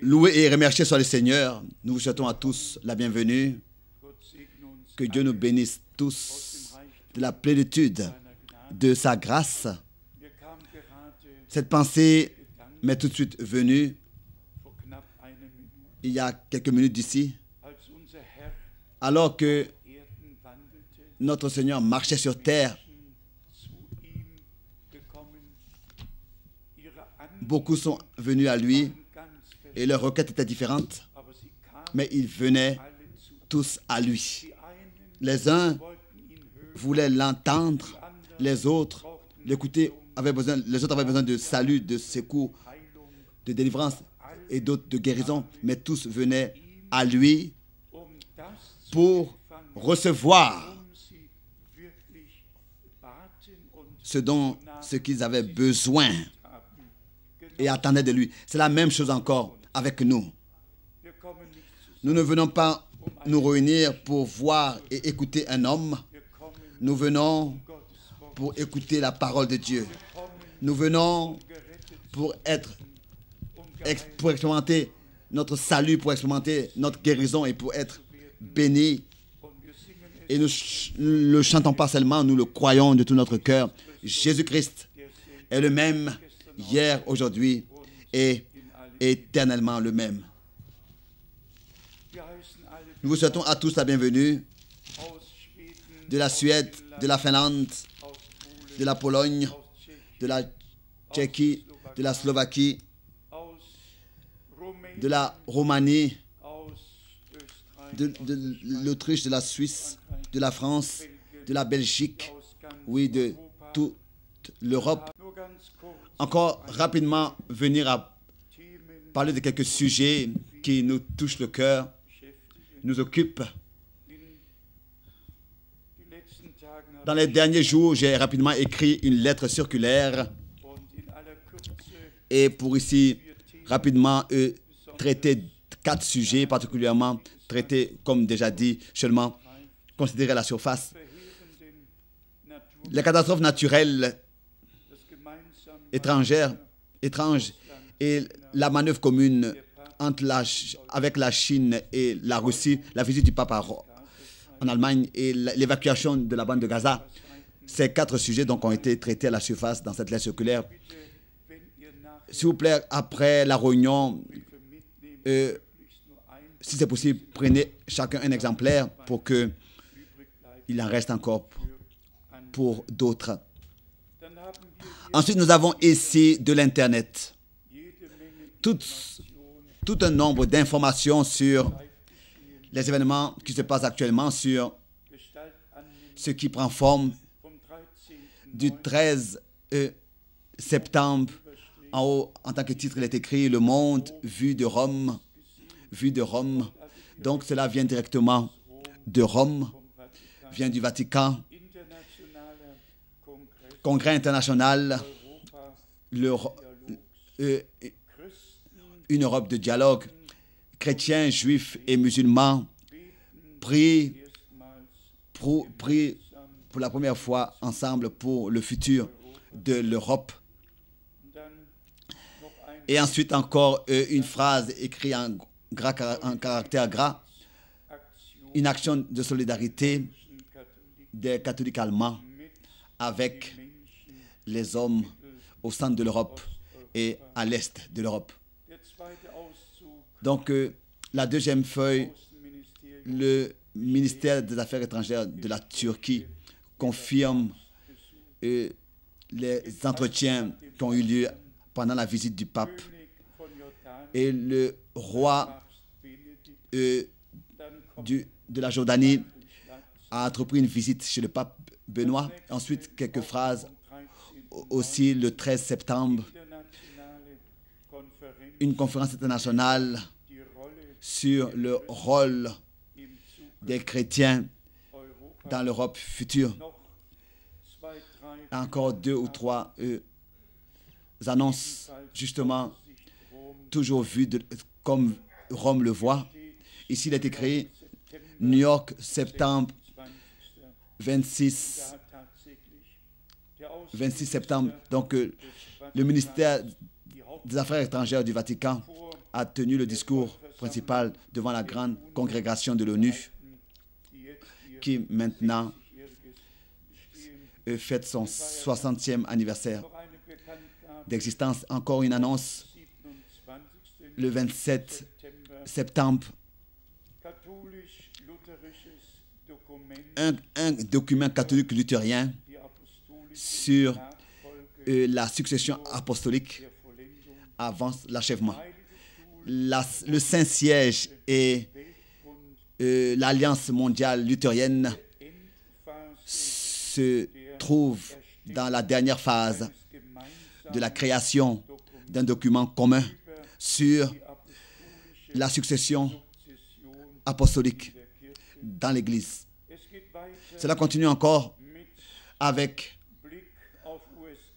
Loué et remercié soit le Seigneur. Nous vous souhaitons à tous la bienvenue. Que Dieu nous bénisse tous de la plénitude de sa grâce. Cette pensée m'est tout de suite venue il y a quelques minutes d'ici, alors que notre Seigneur marchait sur terre. Beaucoup sont venus à lui et leurs requêtes étaient différentes, mais ils venaient tous à lui. Les uns voulaient l'entendre, les autres l'écouter, les autres avaient besoin de salut, de secours, de délivrance et d'autres de guérison, mais tous venaient à lui pour recevoir ce qu'ils avaient besoin et attendaient de lui. C'est la même chose encore avec nous. Nous ne venons pas nous réunir pour voir et écouter un homme. Nous venons pour écouter la parole de Dieu. Nous venons pour expérimenter notre salut, pour expérimenter notre guérison et pour être bénis. Et nous ne le chantons pas seulement, nous le croyons de tout notre cœur. Jésus-Christ est le même hier, aujourd'hui et éternellement le même. Nous vous souhaitons à tous la bienvenue de la Suède, de la Finlande, de la Pologne, de la Tchéquie, de la Slovaquie, de la Roumanie, de l'Autriche, de la Suisse, de la France, de la Belgique, oui, de toute l'Europe. Encore rapidement, venir à parler de quelques sujets qui nous touchent le cœur, nous occupent. Dans les derniers jours, j'ai rapidement écrit une lettre circulaire et pour ici, rapidement, traiter 4 sujets, particulièrement traiter, comme déjà dit, seulement considérer la surface. Les catastrophes naturelles étranges et la manœuvre commune avec la Chine et la Russie, la visite du pape en Allemagne et l'évacuation de la bande de Gaza. Ces 4 sujets donc ont été traités à la surface dans cette lettre circulaire. S'il vous plaît, après la réunion, si c'est possible, prenez chacun un exemplaire pour qu'il en reste encore pour d'autres. Ensuite, nous avons ici de l'Internet. Tout un nombre d'informations sur les événements qui se passent actuellement, sur ce qui prend forme du 13 septembre. En haut, en tant que titre, il est écrit « Le monde vu de Rome ». Vue de Rome. Donc, cela vient directement de Rome, vient du Vatican. Congrès international, une Europe de dialogue. Chrétiens, juifs et musulmans prient pour la première fois ensemble pour le futur de l'Europe. Et ensuite encore une phrase écrite en caractère gras, une action de solidarité des catholiques allemands avec les hommes au centre de l'Europe et à l'est de l'Europe. Donc, la deuxième feuille, le ministère des Affaires étrangères de la Turquie confirme les entretiens qui ont eu lieu pendant la visite du pape. Et le roi de la Jordanie a entrepris une visite chez le pape Benoît. Ensuite, quelques phrases. Aussi, le 13 septembre, une conférence internationale sur le rôle des chrétiens dans l'Europe future. Encore 2 ou 3 annonces, justement, toujours vues comme Rome le voit. Ici, il est écrit New York, septembre 26 septembre. Donc, le ministère des Affaires étrangères du Vatican a tenu le discours principal devant la grande congrégation de l'ONU qui maintenant fête son 60e anniversaire d'existence. Encore une annonce le 27 septembre. Un document catholique luthérien sur la succession apostolique avant l'achèvement. Le Saint-Siège et l'Alliance mondiale luthérienne se trouvent dans la dernière phase de la création d'un document commun sur la succession apostolique dans l'Église. Cela continue encore avec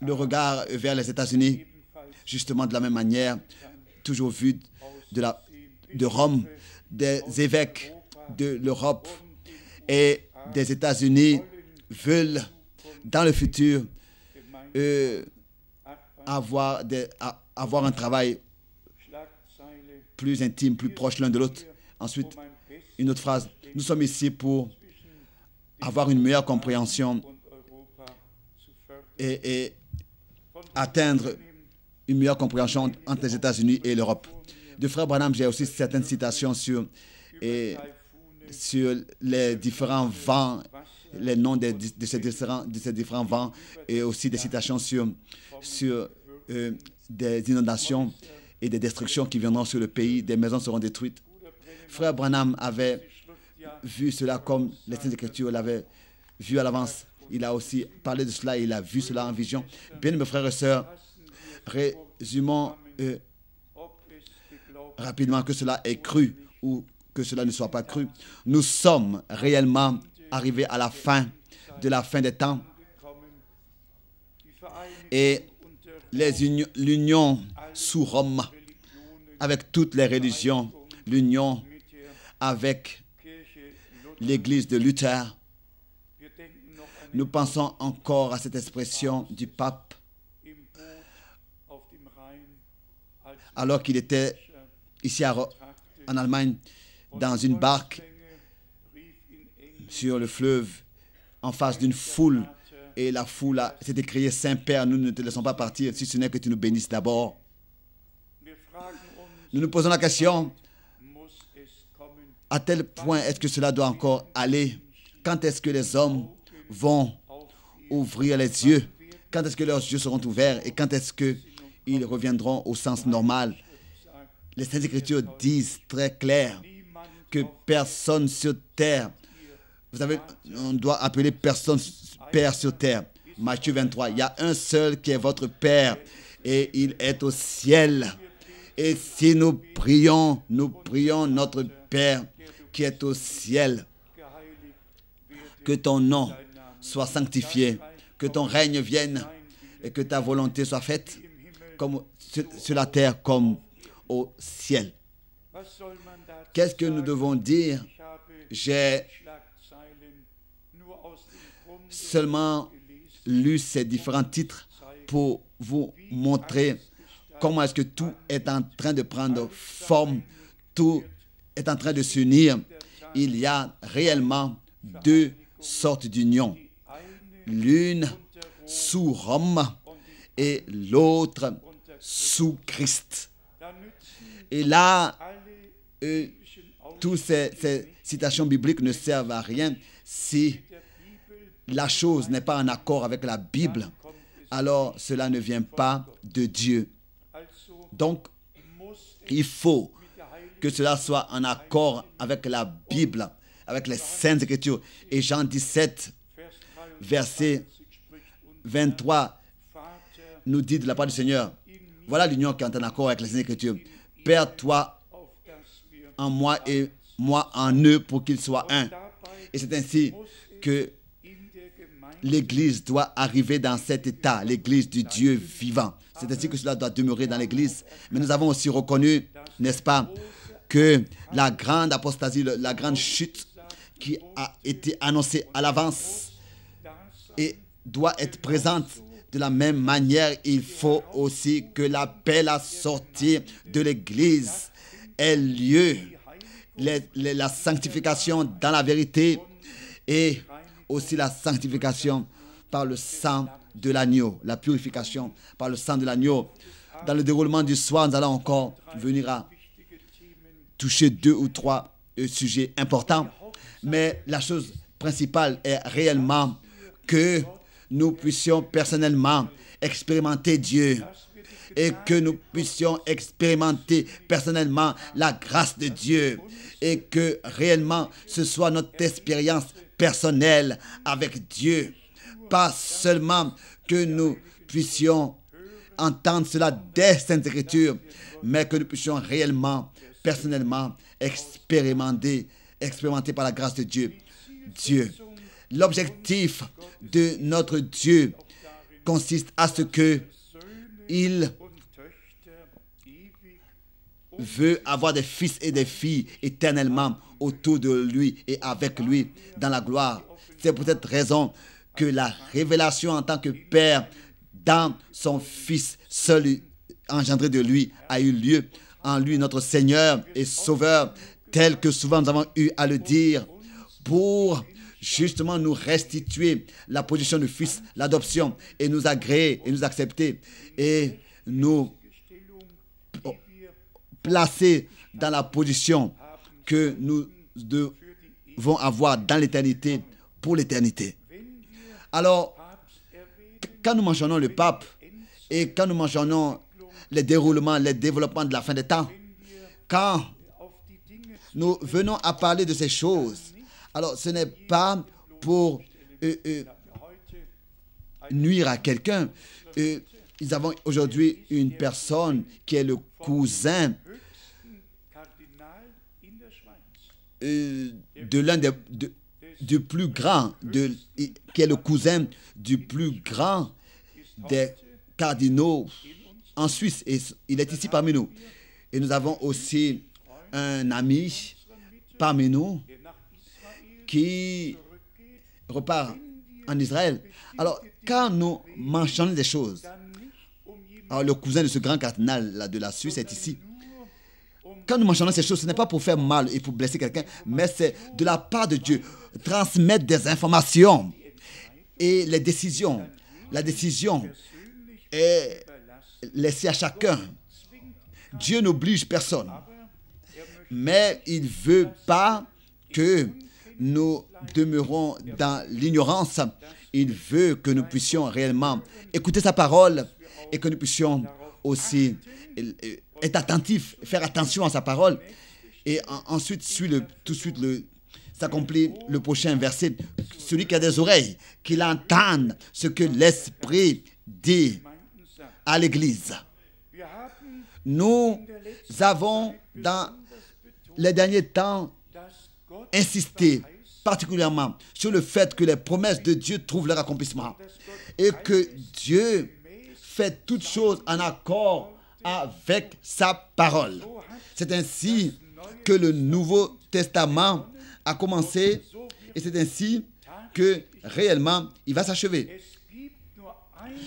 le regard vers les États-Unis, justement de la même manière, toujours vu de Rome, des évêques de l'Europe et des États-Unis veulent dans le futur avoir un travail plus intime, plus proche l'un de l'autre. Ensuite, une autre phrase. Nous sommes ici pour avoir une meilleure compréhension et atteindre une meilleure compréhension entre les États-Unis et l'Europe. De Frère Branham, j'ai aussi certaines citations sur les différents vents, les noms de ces différents vents, et aussi des citations sur des inondations et des destructions qui viendront sur le pays, des maisons seront détruites. Frère Branham avait vu cela comme les Saintes Écritures l'avaient vu à l'avance. Il a aussi parlé de cela, il a vu cela en vision. Bien, mes frères et sœurs, résumons rapidement que cela est cru ou que cela ne soit pas cru. Nous sommes réellement arrivés à la fin de la fin des temps et l'union sous Rome avec toutes les religions, l'union avec l'Église de Luther. Nous pensons encore à cette expression du pape alors qu'il était ici en Allemagne dans une barque sur le fleuve en face d'une foule et la foule s'était criée: Saint-Père, nous ne te laissons pas partir si ce n'est que tu nous bénisses d'abord. Nous nous posons la question: à tel point est-ce que cela doit encore aller? Quand est-ce que les hommes vont ouvrir les yeux? Quand est-ce que leurs yeux seront ouverts? Et quand est-ce qu'ils reviendront au sens normal? Les Saintes Écritures disent très clair que personne sur terre, vous savez, on doit appeler personne Père sur terre. Matthieu 23, il y a un seul qui est votre Père et il est au ciel. Et si nous prions notre Père qui est au ciel. Que ton nom soit sanctifié, que ton règne vienne et que ta volonté soit faite comme sur la terre comme au ciel. Qu'est-ce que nous devons dire? J'ai seulement lu ces différents titres pour vous montrer comment est-ce que tout est en train de prendre forme, tout est en train de s'unir. Il y a réellement deux sortes d'union. L'une sous Rome et l'autre sous Christ. Et là, toutes ces citations bibliques ne servent à rien si la chose n'est pas en accord avec la Bible. Alors, cela ne vient pas de Dieu. Donc, il faut que cela soit en accord avec la Bible, avec les Saintes Écritures. Et Jean 17, verset 23, nous dit de la part du Seigneur: voilà l'union qui est en accord avec les Saintes Écritures. Père, toi en moi et moi en eux, pour qu'ils soient un. Et c'est ainsi que l'Église doit arriver dans cet état, l'Église du Dieu vivant. C'est ainsi que cela doit demeurer dans l'Église. Mais nous avons aussi reconnu, n'est-ce pas, que la grande apostasie, la grande chute qui a été annoncée à l'avance et doit être présente De la même manière, il faut aussi que l'appel à sortir de l'Église ait lieu. La sanctification dans la vérité et aussi la sanctification par le sang de l'agneau, la purification par le sang de l'agneau. Dans le déroulement du soir, nous allons encore venir à toucher 2 ou 3 sujets importants. Mais la chose principale est réellement que nous puissions personnellement expérimenter Dieu et que nous puissions expérimenter personnellement la grâce de Dieu et que réellement ce soit notre expérience personnelle avec Dieu. Pas seulement que nous puissions entendre cela des Saintes Écritures, mais que nous puissions réellement, personnellement, expérimenter par la grâce de Dieu. L'objectif de notre Dieu consiste à ce que il veut avoir des fils et des filles éternellement autour de lui et avec lui dans la gloire. C'est pour cette raison que la révélation en tant que Père dans son Fils seul engendré de lui a eu lieu en lui, notre Seigneur et Sauveur, tel que souvent nous avons eu à le dire, pour justement nous restituer la position du Fils, l'adoption, et nous agréer et nous accepter et nous placer dans la position que nous devons avoir dans l'éternité, pour l'éternité. Alors, quand nous mentionnons le pape et quand nous mentionnons les déroulements, les développements de la fin des temps, quand nous venons à parler de ces choses, alors ce n'est pas pour nuire à quelqu'un. Nous avons aujourd'hui une personne qui est le cousin de l'un du plus grand, qui est le cousin du plus grand des cardinaux en Suisse. Et il est ici parmi nous. Et nous avons aussi un ami parmi nous qui repart en Israël. Alors, quand nous mentionnons des choses, alors le cousin de ce grand cardinal là, de la Suisse est ici. Quand nous mentionnons ces choses, ce n'est pas pour faire mal et pour blesser quelqu'un, mais c'est de la part de Dieu. Transmettre des informations et les décisions. La décision est laissée à chacun. Dieu n'oblige personne. Mais il ne veut pas que nous demeurons dans l'ignorance. Il veut que nous puissions réellement écouter sa parole et que nous puissions aussi être attentifs, faire attention à sa parole. Et ensuite, s'accomplit le prochain verset. Celui qui a des oreilles, qu'il entende ce que l'Esprit dit à l'Église. Nous avons, dans les derniers temps, insisté particulièrement sur le fait que les promesses de Dieu trouvent leur accomplissement et que Dieu fait toutes choses en accord avec sa parole. C'est ainsi que le Nouveau Testament a commencé et c'est ainsi que réellement il va s'achever.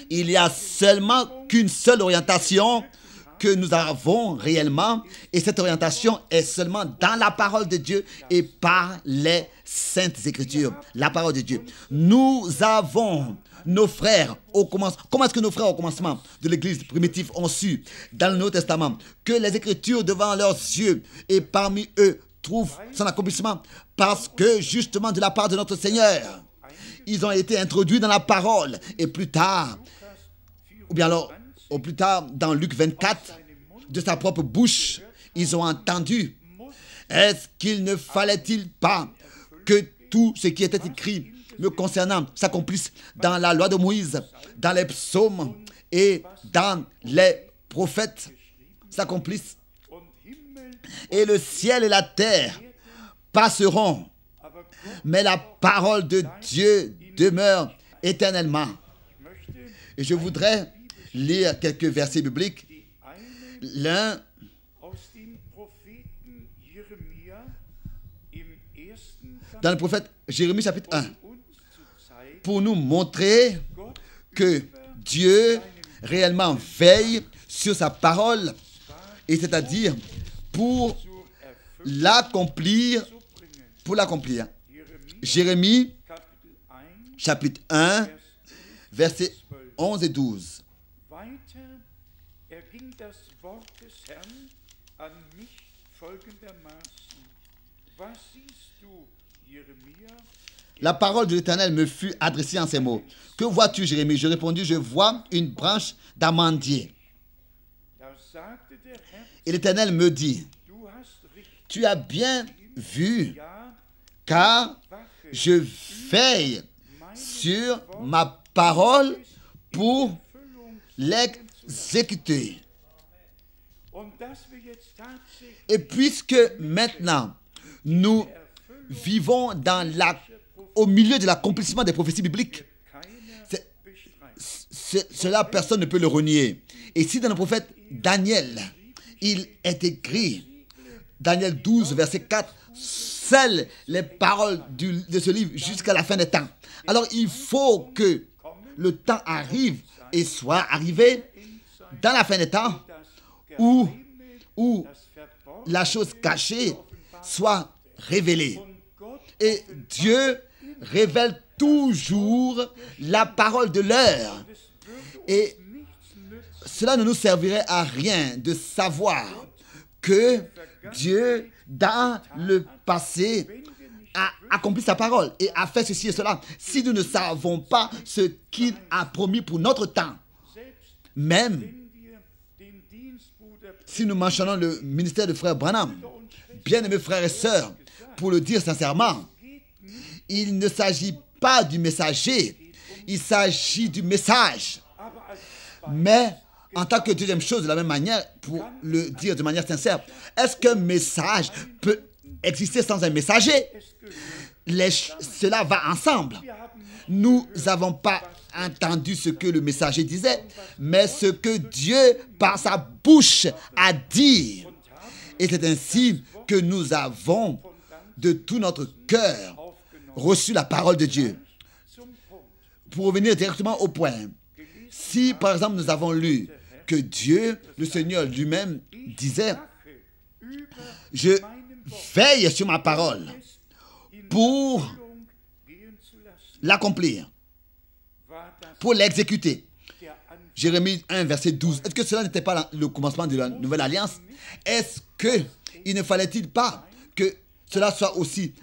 Il n'y a seulement qu'une seule orientation que nous avons réellement et cette orientation est seulement dans la parole de Dieu et par les Saintes Écritures, la parole de Dieu. Nous avons nos frères au commencement. Comment est-ce que nos frères au commencement de l'Église primitive ont su dans le Nouveau Testament que les Écritures devant leurs yeux et parmi eux trouvent son accomplissement? Parce que justement de la part de notre Seigneur, ils ont été introduits dans la parole et plus tard, ou bien alors au plus tard dans Luc 24, de sa propre bouche, ils ont entendu. Est-ce qu'il ne fallait-il pas que tout ce qui était écrit me concernant s'accomplisse dans la loi de Moïse, dans les psaumes et dans les prophètes s'accomplissent? Et le ciel et la terre passeront, mais la parole de Dieu demeure éternellement. Et je voudrais lire quelques versets bibliques. L'un dans le prophète Jérémie chapitre 1, pour nous montrer que Dieu réellement veille sur sa parole, et c'est-à-dire pour l'accomplir, Jérémie, chapitre 1, versets 11 et 12. La parole de l'Éternel me fut adressée en ces mots. Que vois-tu, Jérémie? Je répondis, je vois une branche d'amandier. Et l'Éternel me dit, tu as bien vu, car je veille sur ma parole pour l'exécuter. Et puisque maintenant nous vivons au milieu de l'accomplissement des prophéties bibliques, cela personne ne peut le renier. Et si dans le prophète Daniel, il est écrit, Daniel 12, verset 4, seules les paroles de ce livre jusqu'à la fin des temps. Alors il faut que le temps arrive et soit arrivé dans la fin des temps où la chose cachée soit révélée. Et Dieu révèle toujours la parole de l'heure. Et cela ne nous servirait à rien de savoir que Dieu, dans le passé, a accompli sa parole et a fait ceci et cela. Si nous ne savons pas ce qu'il a promis pour notre temps, même si nous mentionnons le ministère de frère Branham, bien-aimés frères et sœurs, pour le dire sincèrement, il ne s'agit pas du messager, il s'agit du message. Mais en tant que deuxième chose, de la même manière, pour le dire de manière sincère, est-ce qu'un message peut exister sans un messager? Cela va ensemble. Nous n'avons pas entendu ce que le messager disait, mais ce que Dieu, par sa bouche, a dit. Et c'est ainsi que nous avons, de tout notre cœur, reçu la parole de Dieu. Pour revenir directement au point, si par exemple nous avons lu que Dieu, le Seigneur lui-même, disait, je veille sur ma parole pour l'accomplir, pour l'exécuter. Jérémie 1, verset 12. Est-ce que cela n'était pas le commencement de la nouvelle alliance? Est-ce qu'il ne fallait-il pas que cela soit aussi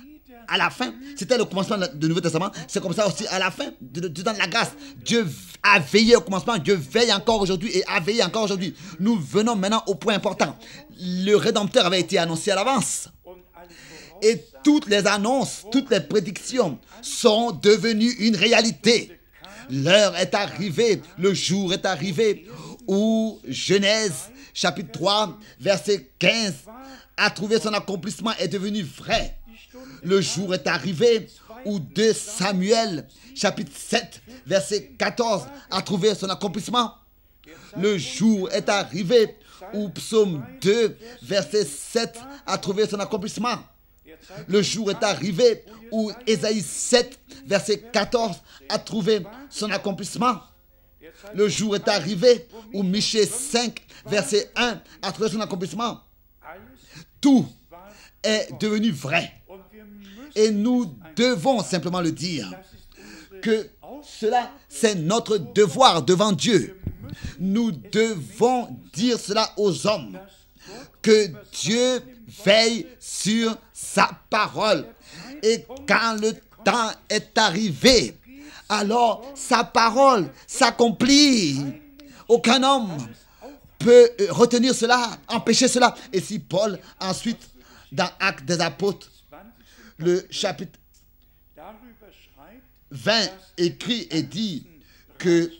à la fin? C'était le commencement du Nouveau Testament. C'est comme ça aussi à la fin, du temps de la grâce. Dieu a veillé au commencement. Dieu veille encore aujourd'hui et a veillé encore aujourd'hui. Nous venons maintenant au point important. Le Rédempteur avait été annoncé à l'avance. Et toutes les annonces, toutes les prédictions sont devenues une réalité. L'heure est arrivée, le jour est arrivé où Genèse, chapitre 3, verset 15, a trouvé son accomplissement, est devenu vrai. Le jour est arrivé où 2 Samuel, chapitre 7, verset 14, a trouvé son accomplissement. Le jour est arrivé où Psaume 2, verset 7, a trouvé son accomplissement. Le jour est arrivé où Ésaïe 7, verset 14, a trouvé son accomplissement. Le jour est arrivé où Michée 5, verset 1, a trouvé son accomplissement. Tout est devenu vrai. Et nous devons simplement le dire, que cela, c'est notre devoir devant Dieu. Nous devons dire cela aux hommes, que Dieu veille sur sa parole. Et quand le temps est arrivé, alors sa parole s'accomplit. Aucun homme peut retenir cela, empêcher cela. Et si Paul, ensuite, dans Actes des Apôtres, le chapitre 20, écrit et dit que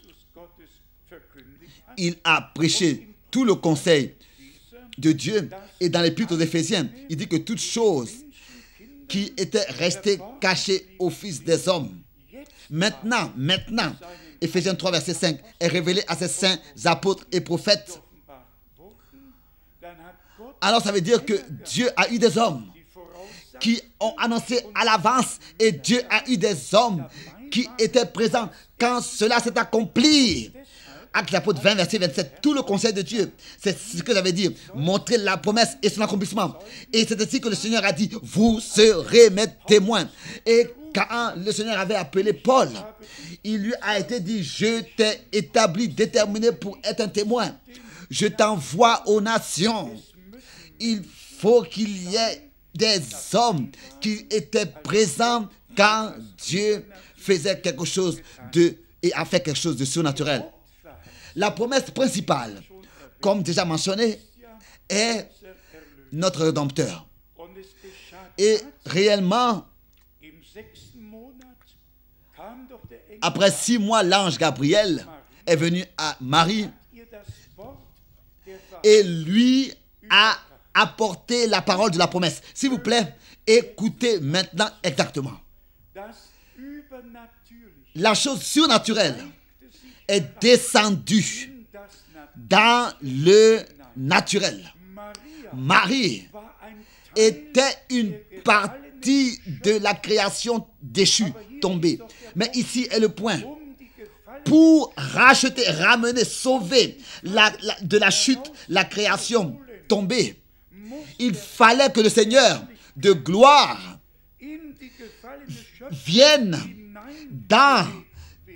il a prêché tout le conseil de Dieu. Et dans l'Épître aux Éphésiens, il dit que toute chose qui était restée cachée aux fils des hommes, maintenant, Éphésiens 3, verset 5, est révélée à ses saints apôtres et prophètes. Alors ça veut dire que Dieu a eu des hommes qui ont annoncé à l'avance, et Dieu a eu des hommes qui était présent quand cela s'est accompli. Actes l'apôtre 20, verset 27. Tout le conseil de Dieu, c'est ce que j'avais dit. Montrer la promesse et son accomplissement. Et c'est ainsi que le Seigneur a dit, vous serez mes témoins. Et quand le Seigneur avait appelé Paul, il lui a été dit, je t'ai établi, déterminé pour être un témoin. Je t'envoie aux nations. Il faut qu'il y ait des hommes qui étaient présents quand Dieu faisait quelque chose et a fait quelque chose de surnaturel. La promesse principale, comme déjà mentionné, est notre Rédempteur. Et réellement, après 6 mois, l'ange Gabriel est venu à Marie et lui a apporté la parole de la promesse. S'il vous plaît, écoutez maintenant exactement. La chose surnaturelle est descendue dans le naturel. Marie était une partie de la création déchue, tombée. Mais ici est le point. Pour racheter, ramener, sauver de la chute, la création tombée, il fallait que le Seigneur de gloire vienne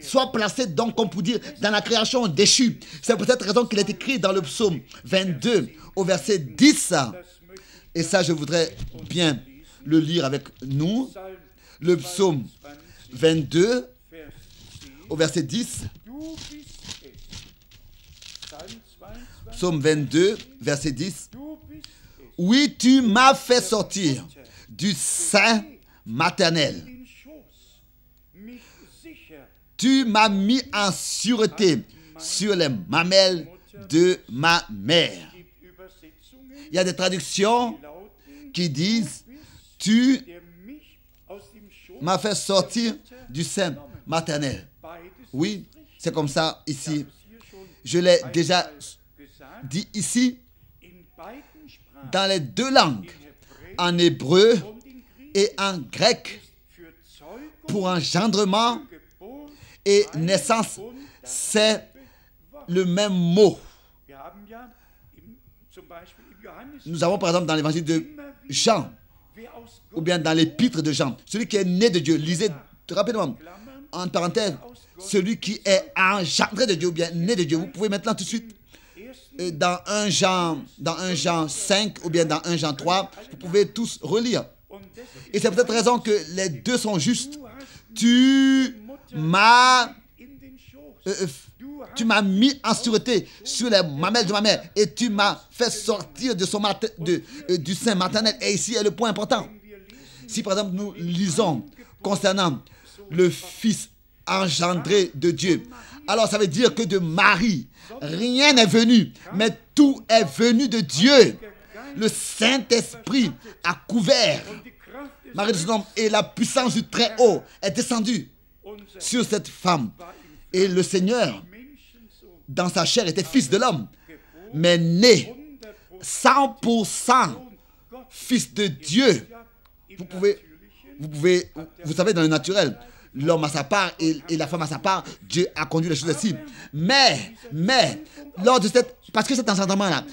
soit placé, donc, comme pour dire, dans la création déchue. C'est pour cette raison qu'il est écrit dans le psaume 22, au verset 10. Et ça, je voudrais bien le lire avec nous. Le psaume 22, au verset 10. Psaume 22, verset 10. Oui, tu m'as fait sortir du sein maternel. Tu m'as mis en sûreté sur les mamelles de ma mère. Il y a des traductions qui disent, tu m'as fait sortir du sein maternel. Oui, c'est comme ça ici. Je l'ai déjà dit ici, dans les 2 langues, en hébreu et en grec, pour engendrement et naissance, c'est le même mot. Nous avons par exemple dans l'évangile de Jean, ou bien dans l'épître de Jean, celui qui est né de Dieu. Lisez rapidement, en parenthèse, celui qui est engendré de Dieu, ou bien né de Dieu. Vous pouvez maintenant tout de suite, dans 1 Jean 5, ou bien dans 1 Jean 3, vous pouvez tous relire. Et c'est pour cette raison que les deux sont justes. Tu m'as mis en sûreté sur les mamelles de ma mère et tu m'as fait sortir de du sein maternel. Et ici est le point important. Si par exemple nous lisons concernant le Fils engendré de Dieu, alors ça veut dire que de Marie, rien n'est venu, mais tout est venu de Dieu. Le Saint-Esprit a couvert Marie de son homme et la puissance du Très-Haut est descendue sur cette femme. Et le Seigneur, dans sa chair, était fils de l'homme, mais né 100% fils de Dieu. Vous savez, dans le naturel, l'homme a sa part et la femme a sa part. Dieu a conduit les choses ainsi. Mais, lors de parce que cet engendrement-là,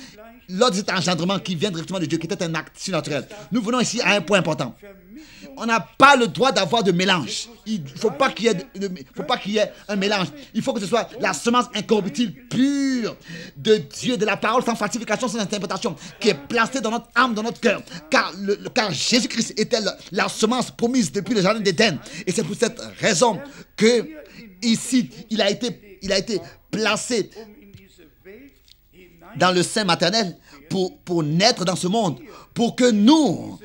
lors de cet engendrement qui vient directement de Dieu, qui était un acte surnaturel, nous venons ici à un point important. On n'a pas le droit d'avoir de mélange. Il ne faut pas qu'il y ait un mélange. Il faut que ce soit la semence incorruptible, pure de Dieu, de la parole, sans falsification, sans interprétation, qui est placée dans notre âme, dans notre cœur. Car Jésus-Christ était la semence promise depuis le jardin d'Éden. Et c'est pour cette raison que ici, il a été placé dans le sein maternel pour naître dans ce monde, pour que nous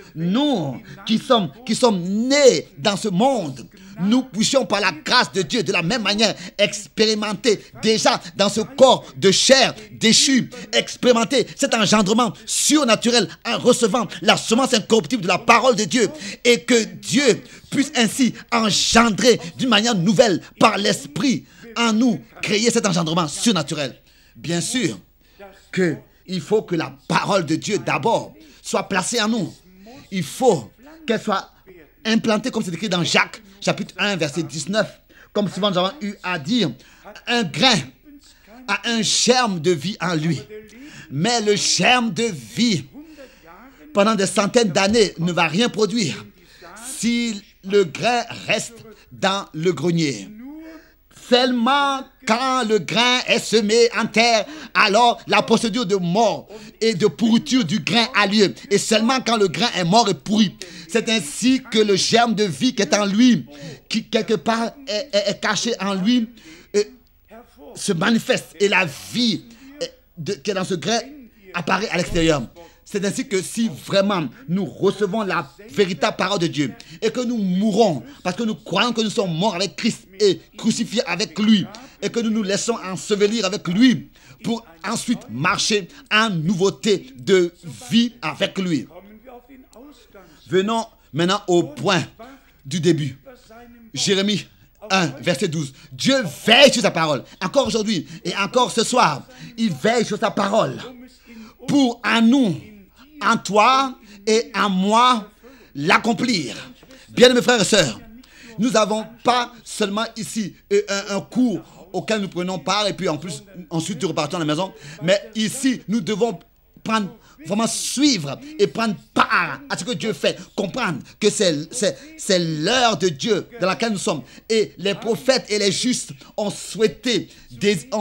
qui sommes nés dans ce monde, nous puissions par la grâce de Dieu de la même manière expérimenter déjà dans ce corps de chair déchu, expérimenter cet engendrement surnaturel en recevant la semence incorruptible de la parole de Dieu, et que Dieu puisse ainsi engendrer d'une manière nouvelle par l'Esprit en nous, créer cet engendrement surnaturel. Bien sûr qu'il faut que la parole de Dieu d'abord soit placée en nous. Il faut qu'elle soit implantée comme c'est écrit dans Jacques chapitre 1 verset 19. comme souvent nous avons eu à dire, un grain a un germe de vie en lui. Mais le germe de vie, pendant des centaines d'années, ne va rien produire si le grain reste dans le grenier. Seulement quand le grain est semé en terre, alors la procédure de mort et de pourriture du grain a lieu. Et seulement quand le grain est mort et pourri. C'est ainsi que le germe de vie qui est en lui, qui quelque part est caché en lui, se manifeste. Et la vie qui est dans ce grain apparaît à l'extérieur. C'est ainsi que si vraiment nous recevons la véritable parole de Dieu et que nous mourons parce que nous croyons que nous sommes morts avec Christ et crucifiés avec lui et que nous nous laissons ensevelir avec lui pour ensuite marcher en nouveauté de vie avec lui. Venons maintenant au point du début. Jérémie 1, verset 12. Dieu veille sur sa parole. Encore aujourd'hui et encore ce soir, il veille sur sa parole pour en nous, en toi et en moi, l'accomplir. Bien mes frères et sœurs, nous n'avons pas seulement ici un cours auquel nous prenons part et puis ensuite nous repartons à la maison, mais ici nous devons vraiment suivre et prendre part à ce que Dieu fait, comprendre que c'est l'heure de Dieu dans laquelle nous sommes. Et les prophètes et les justes ont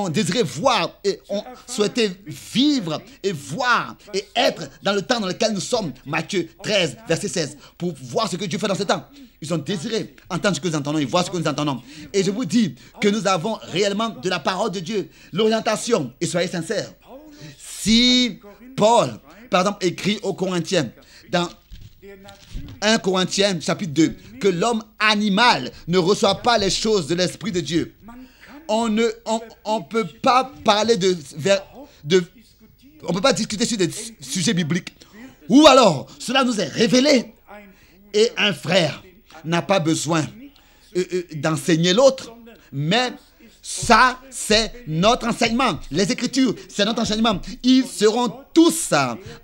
désiré voir et ont souhaité vivre et voir et être dans le temps dans lequel nous sommes. Matthieu 13, verset 16, pour voir ce que Dieu fait dans ce temps. Ils ont désiré entendre ce que nous entendons et voir ce que nous entendons. Et je vous dis que nous avons réellement de la parole de Dieu, l'orientation, et soyez sincères. Si Paul, par exemple, écrit aux Corinthiens, dans 1 Corinthiens, chapitre 2, que l'homme animal ne reçoit pas les choses de l'Esprit de Dieu. On ne peut pas parler on ne peut pas discuter sur des sujets bibliques. Ou alors, cela nous est révélé. Et un frère n'a pas besoin d'enseigner l'autre, mais ça, c'est notre enseignement. Les Écritures, c'est notre enseignement. Ils seront tous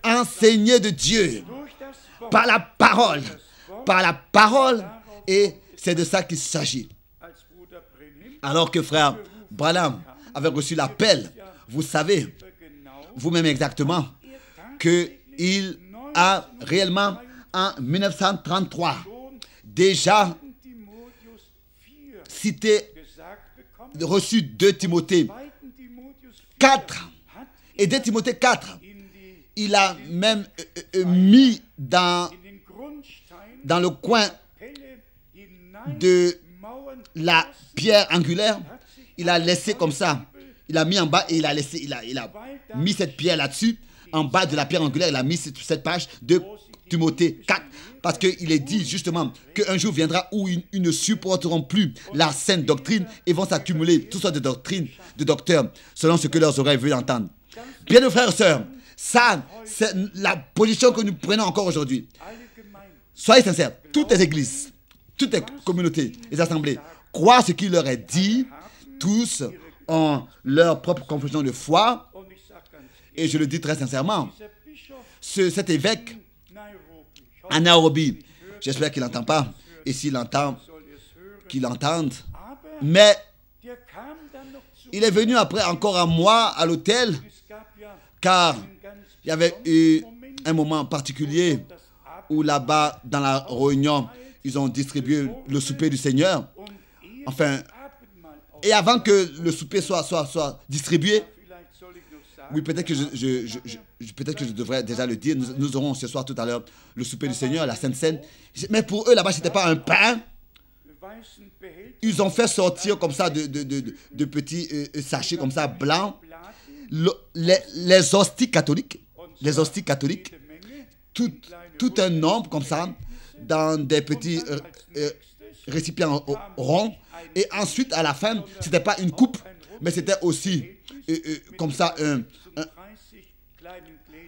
enseignés de Dieu par la parole. Par la parole. Et c'est de ça qu'il s'agit. Alors que frère Branham avait reçu l'appel, vous savez, vous-même exactement, qu'il a réellement, en 1933, déjà reçu 2 Timothée 4. Et 2 Timothée 4, il a même mis dans le coin de la pierre angulaire, il a laissé comme ça. Il a mis en bas et il a mis cette pierre là-dessus. En bas de la pierre angulaire, il a mis cette page de Timothée 4. Parce qu'il est dit justement qu'un jour viendra où ils ne supporteront plus la saine doctrine et vont s'accumuler toutes sortes de doctrines, de docteurs, selon ce que leurs oreilles veulent entendre. Bien, mes frères et sœurs, ça, c'est la position que nous prenons encore aujourd'hui. Soyez sincères, toutes les églises, toutes les communautés, les assemblées, croient ce qu'il leur est dit. Tous ont leur propre confession de foi. Et je le dis très sincèrement, cet évêque à Nairobi, j'espère qu'il n'entend pas. Et s'il entend, qu'il entende. Mais il est venu après encore à moi à l'hôtel, car il y avait eu un moment particulier où là-bas, dans la réunion, ils ont distribué le souper du Seigneur. Enfin, et avant que le souper soit distribué, oui, peut-être que je devrais déjà le dire. Nous aurons ce soir, tout à l'heure, le souper du Seigneur, la Sainte Seine. Mais pour eux, là-bas, ce n'était pas un pain. Ils ont fait sortir comme ça de petits sachets comme ça, blancs. Les hosties catholiques, tout un nombre comme ça, dans des petits récipients ronds. Et ensuite, à la fin, ce n'était pas une coupe, mais c'était aussi comme ça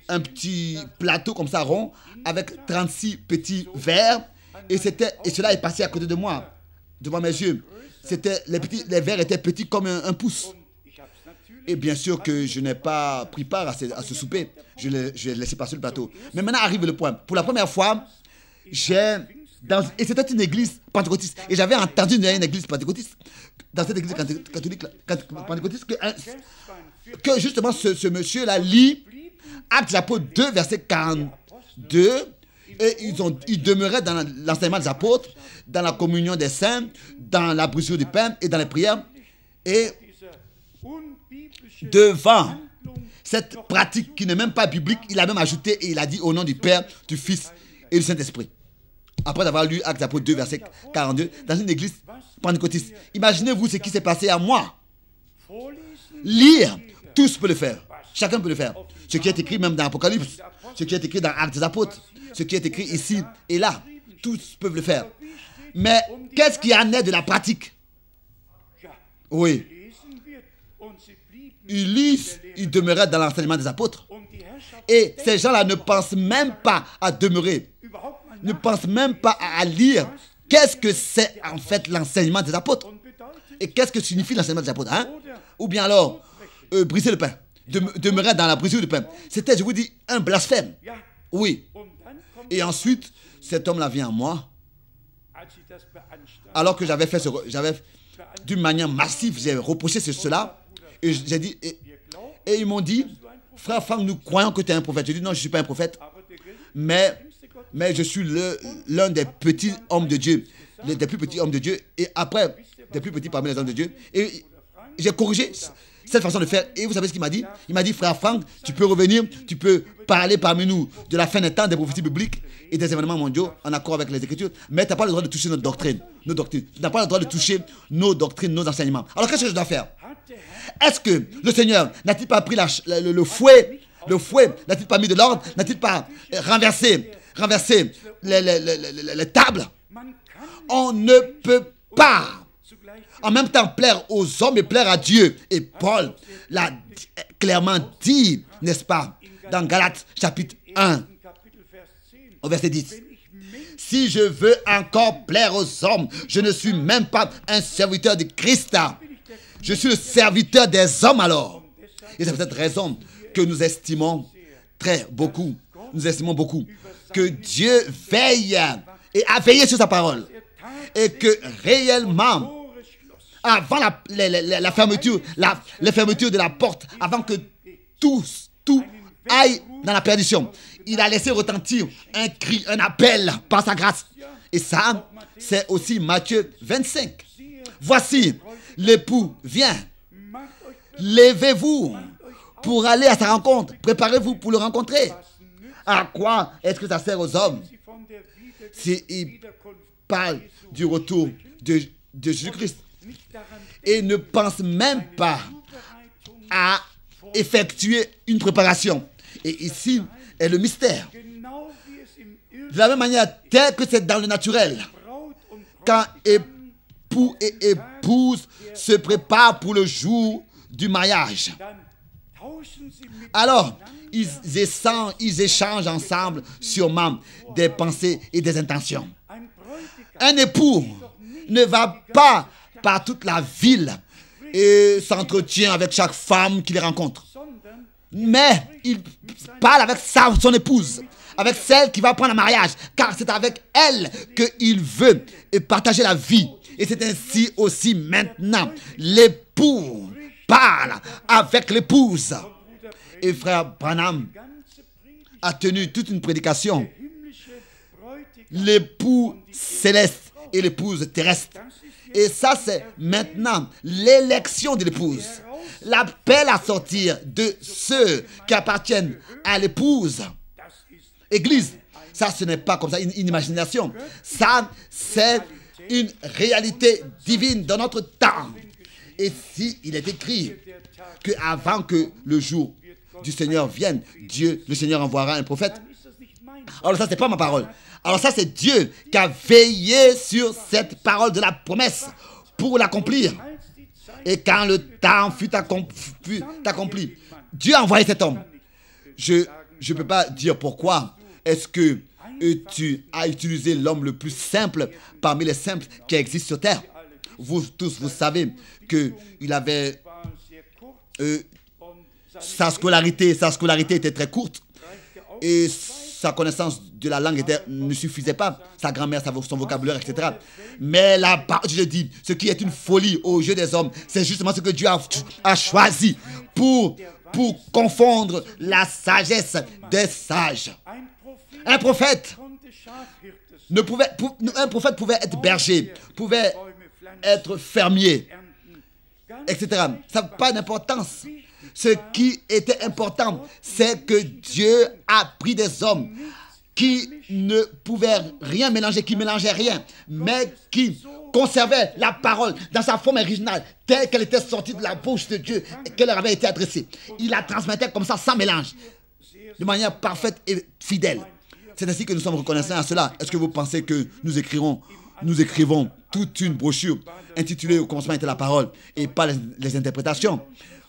un petit plateau comme ça rond avec 36 petits verres et cela est passé à côté de moi, devant mes yeux. Les verres étaient petits comme un pouce. Et bien sûr que je n'ai pas pris part à ce souper. Je l'ai laissé passer le plateau. Mais maintenant arrive le point. Pour la première fois, j'ai Et c'était une église pentecôtiste. Et j'avais entendu une église pentecôtiste, dans cette église catholique pentecôtiste, que justement ce monsieur-là lit Actes des Apôtres 2, verset 42. Et ils demeuraient dans l'enseignement des apôtres, dans la communion des saints, dans la brisure du pain et dans les prières. Et devant cette pratique qui n'est même pas biblique, il a même ajouté et il a dit au nom du Père, du Fils et du Saint-Esprit. Après avoir lu Actes des Apôtres 2, verset 42, dans une église pentecôtiste. Imaginez-vous ce qui s'est passé à moi. Lire, tous peuvent le faire. Chacun peut le faire. Ce qui est écrit même dans l'Apocalypse, ce qui est écrit dans Actes des Apôtres, ce qui est écrit ici et là, tous peuvent le faire. Mais qu'est-ce qui en est de la pratique? Oui. Ils lisent, ils demeuraient dans l'enseignement des apôtres. Et ces gens-là ne pensent même pas à demeurer, ne pensent même pas à lire. Qu'est-ce que c'est en fait l'enseignement des apôtres? Et qu'est-ce que signifie l'enseignement des apôtres, hein? Ou bien alors, briser le pain, demeurer dans la brisure du pain. C'était, je vous dis, un blasphème. Oui. Et ensuite, cet homme-là vient à moi, alors que j'avais fait d'une manière massive, j'ai reproché cela. Et j'ai dit, et ils m'ont dit, frère Franck, nous croyons que tu es un prophète. Je dis, non, je ne suis pas un prophète, mais je suis l'un des petits hommes de Dieu, des plus petits hommes de Dieu, et après, des plus petits parmi les hommes de Dieu. Et j'ai corrigé cette façon de faire. Et vous savez ce qu'il m'a dit? Il m'a dit, frère Franck, tu peux revenir, tu peux parler parmi nous de la fin des temps, des prophéties bibliques et des événements mondiaux en accord avec les Écritures, mais tu n'as pas le droit de toucher notre doctrine, nos doctrines. Tu n'as pas le droit de toucher nos doctrines, nos enseignements. Alors qu'est-ce que je dois faire? Est-ce que le Seigneur n'a-t-il pas pris le fouet, n'a-t-il pas mis de l'ordre, n'a-t-il pas renversé les tables? On ne peut pas en même temps plaire aux hommes et plaire à Dieu. Et Paul l'a clairement dit, n'est-ce pas, dans Galates chapitre 1, au verset 10. Si je veux encore plaire aux hommes, je ne suis même pas un serviteur de Christ. Je suis le serviteur des hommes alors. Et c'est pour cette raison que nous estimons beaucoup que Dieu veille et a veillé sur sa parole. Et que réellement, avant la fermeture, les fermetures de la porte, avant que tout aille dans la perdition, il a laissé retentir un cri, un appel par sa grâce. Et ça, c'est aussi Matthieu 25. Voici, l'époux vient. Levez-vous pour aller à sa rencontre. Préparez-vous pour le rencontrer. À quoi est-ce que ça sert aux hommes? S'ils parlent du retour de Jésus-Christ et ne pensent même pas à effectuer une préparation. Et ici est le mystère. De la même manière, tel que c'est dans le naturel, quand époux et épouse se préparent pour le jour du mariage, alors ils échangent ensemble sûrement des pensées et des intentions. Un époux ne va pas par toute la ville et s'entretient avec chaque femme qu'il rencontre. Mais il parle avec son épouse, avec celle qui va prendre un mariage, car c'est avec elle qu'il veut partager la vie. Et c'est ainsi aussi maintenant. L'époux parle avec l'épouse. Et frère Branham a tenu toute une prédication. L'époux céleste et l'épouse terrestre. Et ça, c'est maintenant l'élection de l'épouse. L'appel à sortir de ceux qui appartiennent à l'épouse. Église, ça, ce n'est pas comme ça, une imagination. Ça, c'est une réalité divine dans notre temps. Et si il est écrit qu'avant que le jour du Seigneur vienne, le Seigneur envoiera un prophète. Alors ça, ce n'est pas ma parole. Alors ça, c'est Dieu qui a veillé sur cette parole de la promesse pour l'accomplir. Et quand le temps fut accompli, Dieu a envoyé cet homme. Je ne peux pas dire pourquoi est-ce que tu as utilisé l'homme le plus simple parmi les simples qui existent sur terre. Vous tous, vous savez qu'il avait sa scolarité était très courte. Et sa connaissance de la langue ne suffisait pas, sa grammaire, son vocabulaire, etc. Mais la parole de Dieu dit, ce qui est une folie aux yeux des hommes, c'est justement ce que Dieu a choisi pour confondre la sagesse des sages. Un prophète pouvait être berger, pouvait être fermier, etc. Ça n'a pas d'importance. Ce qui était important, c'est que Dieu a pris des hommes qui ne pouvaient rien mélanger, qui ne mélangeaient rien, mais qui conservaient la parole dans sa forme originale, telle qu'elle était sortie de la bouche de Dieu et qu'elle leur avait été adressée. Il la transmettait comme ça, sans mélange, de manière parfaite et fidèle. C'est ainsi que nous sommes reconnaissants à cela. Est-ce que vous pensez que nous écrivons toute une brochure intitulée « Au commencement était la parole » et pas les interprétations,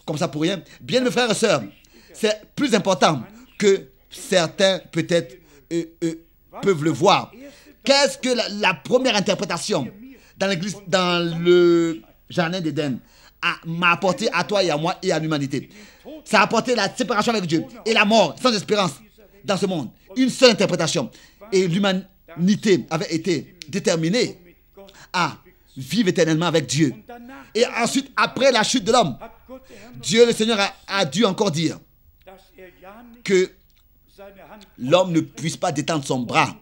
comme ça pour rien? Bien, mes frères et sœurs, c'est plus important que certains peut-être peuvent le voir. Qu'est-ce que la première interprétation dans l'église, dans le jardin d'Éden, m'a apporté à toi et à moi et à l'humanité? Ça a apporté la séparation avec Dieu et la mort sans espérance dans ce monde. Une seule interprétation. Et l'humanité avait été déterminée à vivre éternellement avec Dieu. Et ensuite, après la chute de l'homme, Dieu le Seigneur a dû encore dire que l'homme ne puisse pas détendre son bras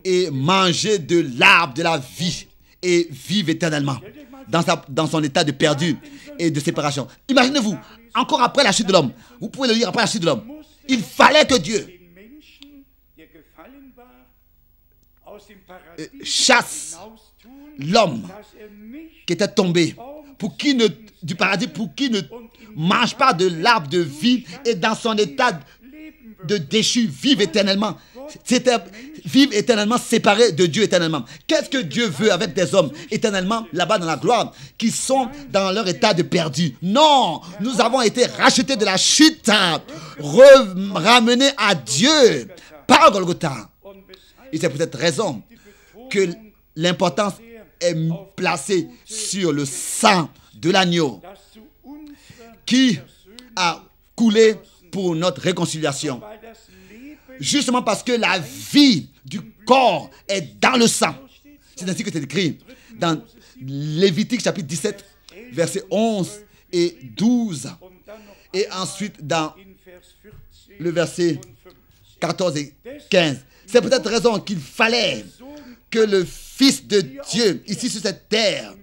et manger de l'arbre de la vie et vivre éternellement dans son état de perdu et de séparation. Imaginez-vous, encore après la chute de l'homme, vous pouvez le lire après la chute de l'homme, il fallait que Dieu chasse l'homme qui était tombé du paradis pour qu'il ne mange pas de l'arbre de vie et dans son état de déchu, vive éternellement. C'était vivre éternellement séparé de Dieu éternellement. Qu'est-ce que Dieu veut avec des hommes éternellement là-bas dans la gloire qui sont dans leur état de perdu? Non, nous avons été rachetés de la chute, ramenés à Dieu par Golgotha. Et c'est pour cette raison que l'importance est placée sur le sang de l'agneau qui a coulé pour notre réconciliation. Justement parce que la vie du corps est dans le sang. C'est ainsi que c'est écrit dans Lévitique chapitre 17, versets 11 et 12. Et ensuite dans le verset 14 et 15. C'est pour cette raison qu'il fallait que le Fils de Dieu, ici sur cette terre,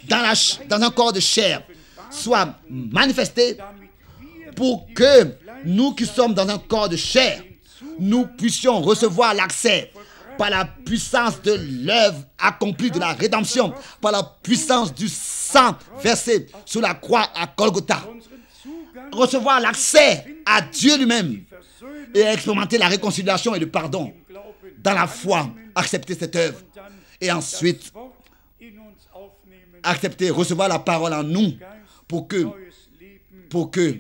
dans un corps de chair, soit manifesté pour que nous qui sommes dans un corps de chair, nous puissions recevoir l'accès par la puissance de l'œuvre accomplie de la rédemption, par la puissance du sang versé sur la croix à Golgotha. Recevoir l'accès à Dieu lui-même et expérimenter la réconciliation et le pardon dans la foi, accepter cette œuvre et ensuite accepter, recevoir la parole en nous pour que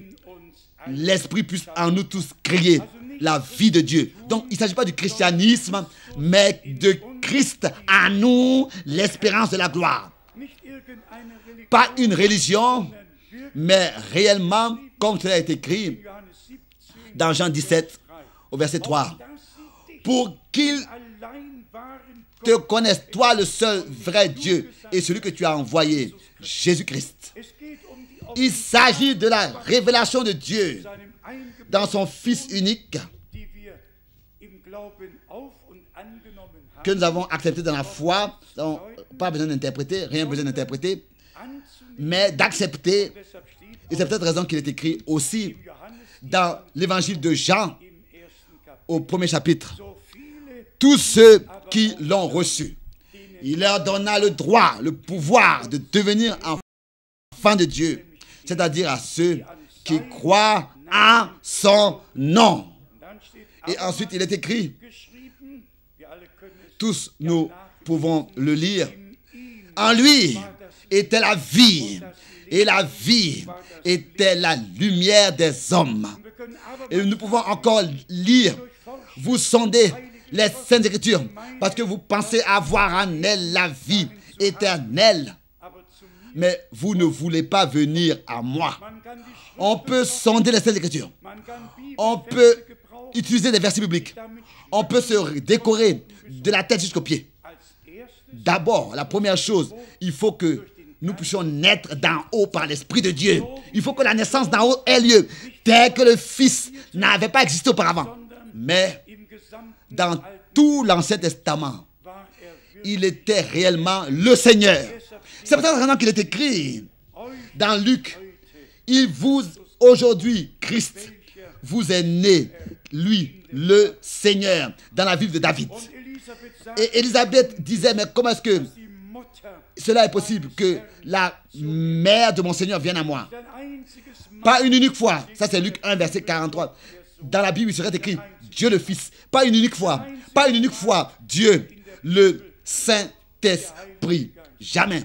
l'Esprit puisse en nous tous crier la vie de Dieu. Donc, il ne s'agit pas du christianisme, mais de Christ en nous, l'espérance de la gloire. Pas une religion, mais réellement, comme cela est écrit dans Jean 17, au verset 3. Pour qu'ils te connaissent, toi le seul vrai Dieu, et celui que tu as envoyé, Jésus-Christ. Il s'agit de la révélation de Dieu dans son Fils unique que nous avons accepté dans la foi. Donc, pas besoin d'interpréter, rien besoin d'interpréter, mais d'accepter. Et c'est peut-être raison qu'il est écrit aussi dans l'évangile de Jean, au premier chapitre. Tous ceux qui l'ont reçu, il leur donna le droit, le pouvoir de devenir enfants de Dieu, c'est-à-dire à ceux qui croient en son nom. Et ensuite, il est écrit, tous nous pouvons le lire, en lui était la vie, et la vie était la lumière des hommes. Et nous pouvons encore lire, vous sondez les Saintes Écritures, parce que vous pensez avoir en elle la vie éternelle. Mais vous ne voulez pas venir à moi. On peut sonder les Saintes Écritures. On peut utiliser des versets bibliques. On peut se décorer de la tête jusqu'aux pieds. D'abord, la première chose, il faut que nous puissions naître d'en haut par l'Esprit de Dieu. Il faut que la naissance d'en haut ait lieu, tel que le Fils n'avait pas existé auparavant. Mais dans tout l'Ancien Testament, il était réellement le Seigneur. C'est pour ça qu'il est écrit dans Luc, aujourd'hui, Christ vous est né, lui, le Seigneur, dans la ville de David. Et Élisabeth disait, mais comment est-ce que cela est possible que la mère de mon Seigneur vienne à moi? Pas une unique fois. Ça, c'est Luc 1, verset 43. Dans la Bible, il serait écrit Dieu le Fils. Pas une unique fois. Pas une unique fois. Dieu, le Saint-Esprit. Jamais.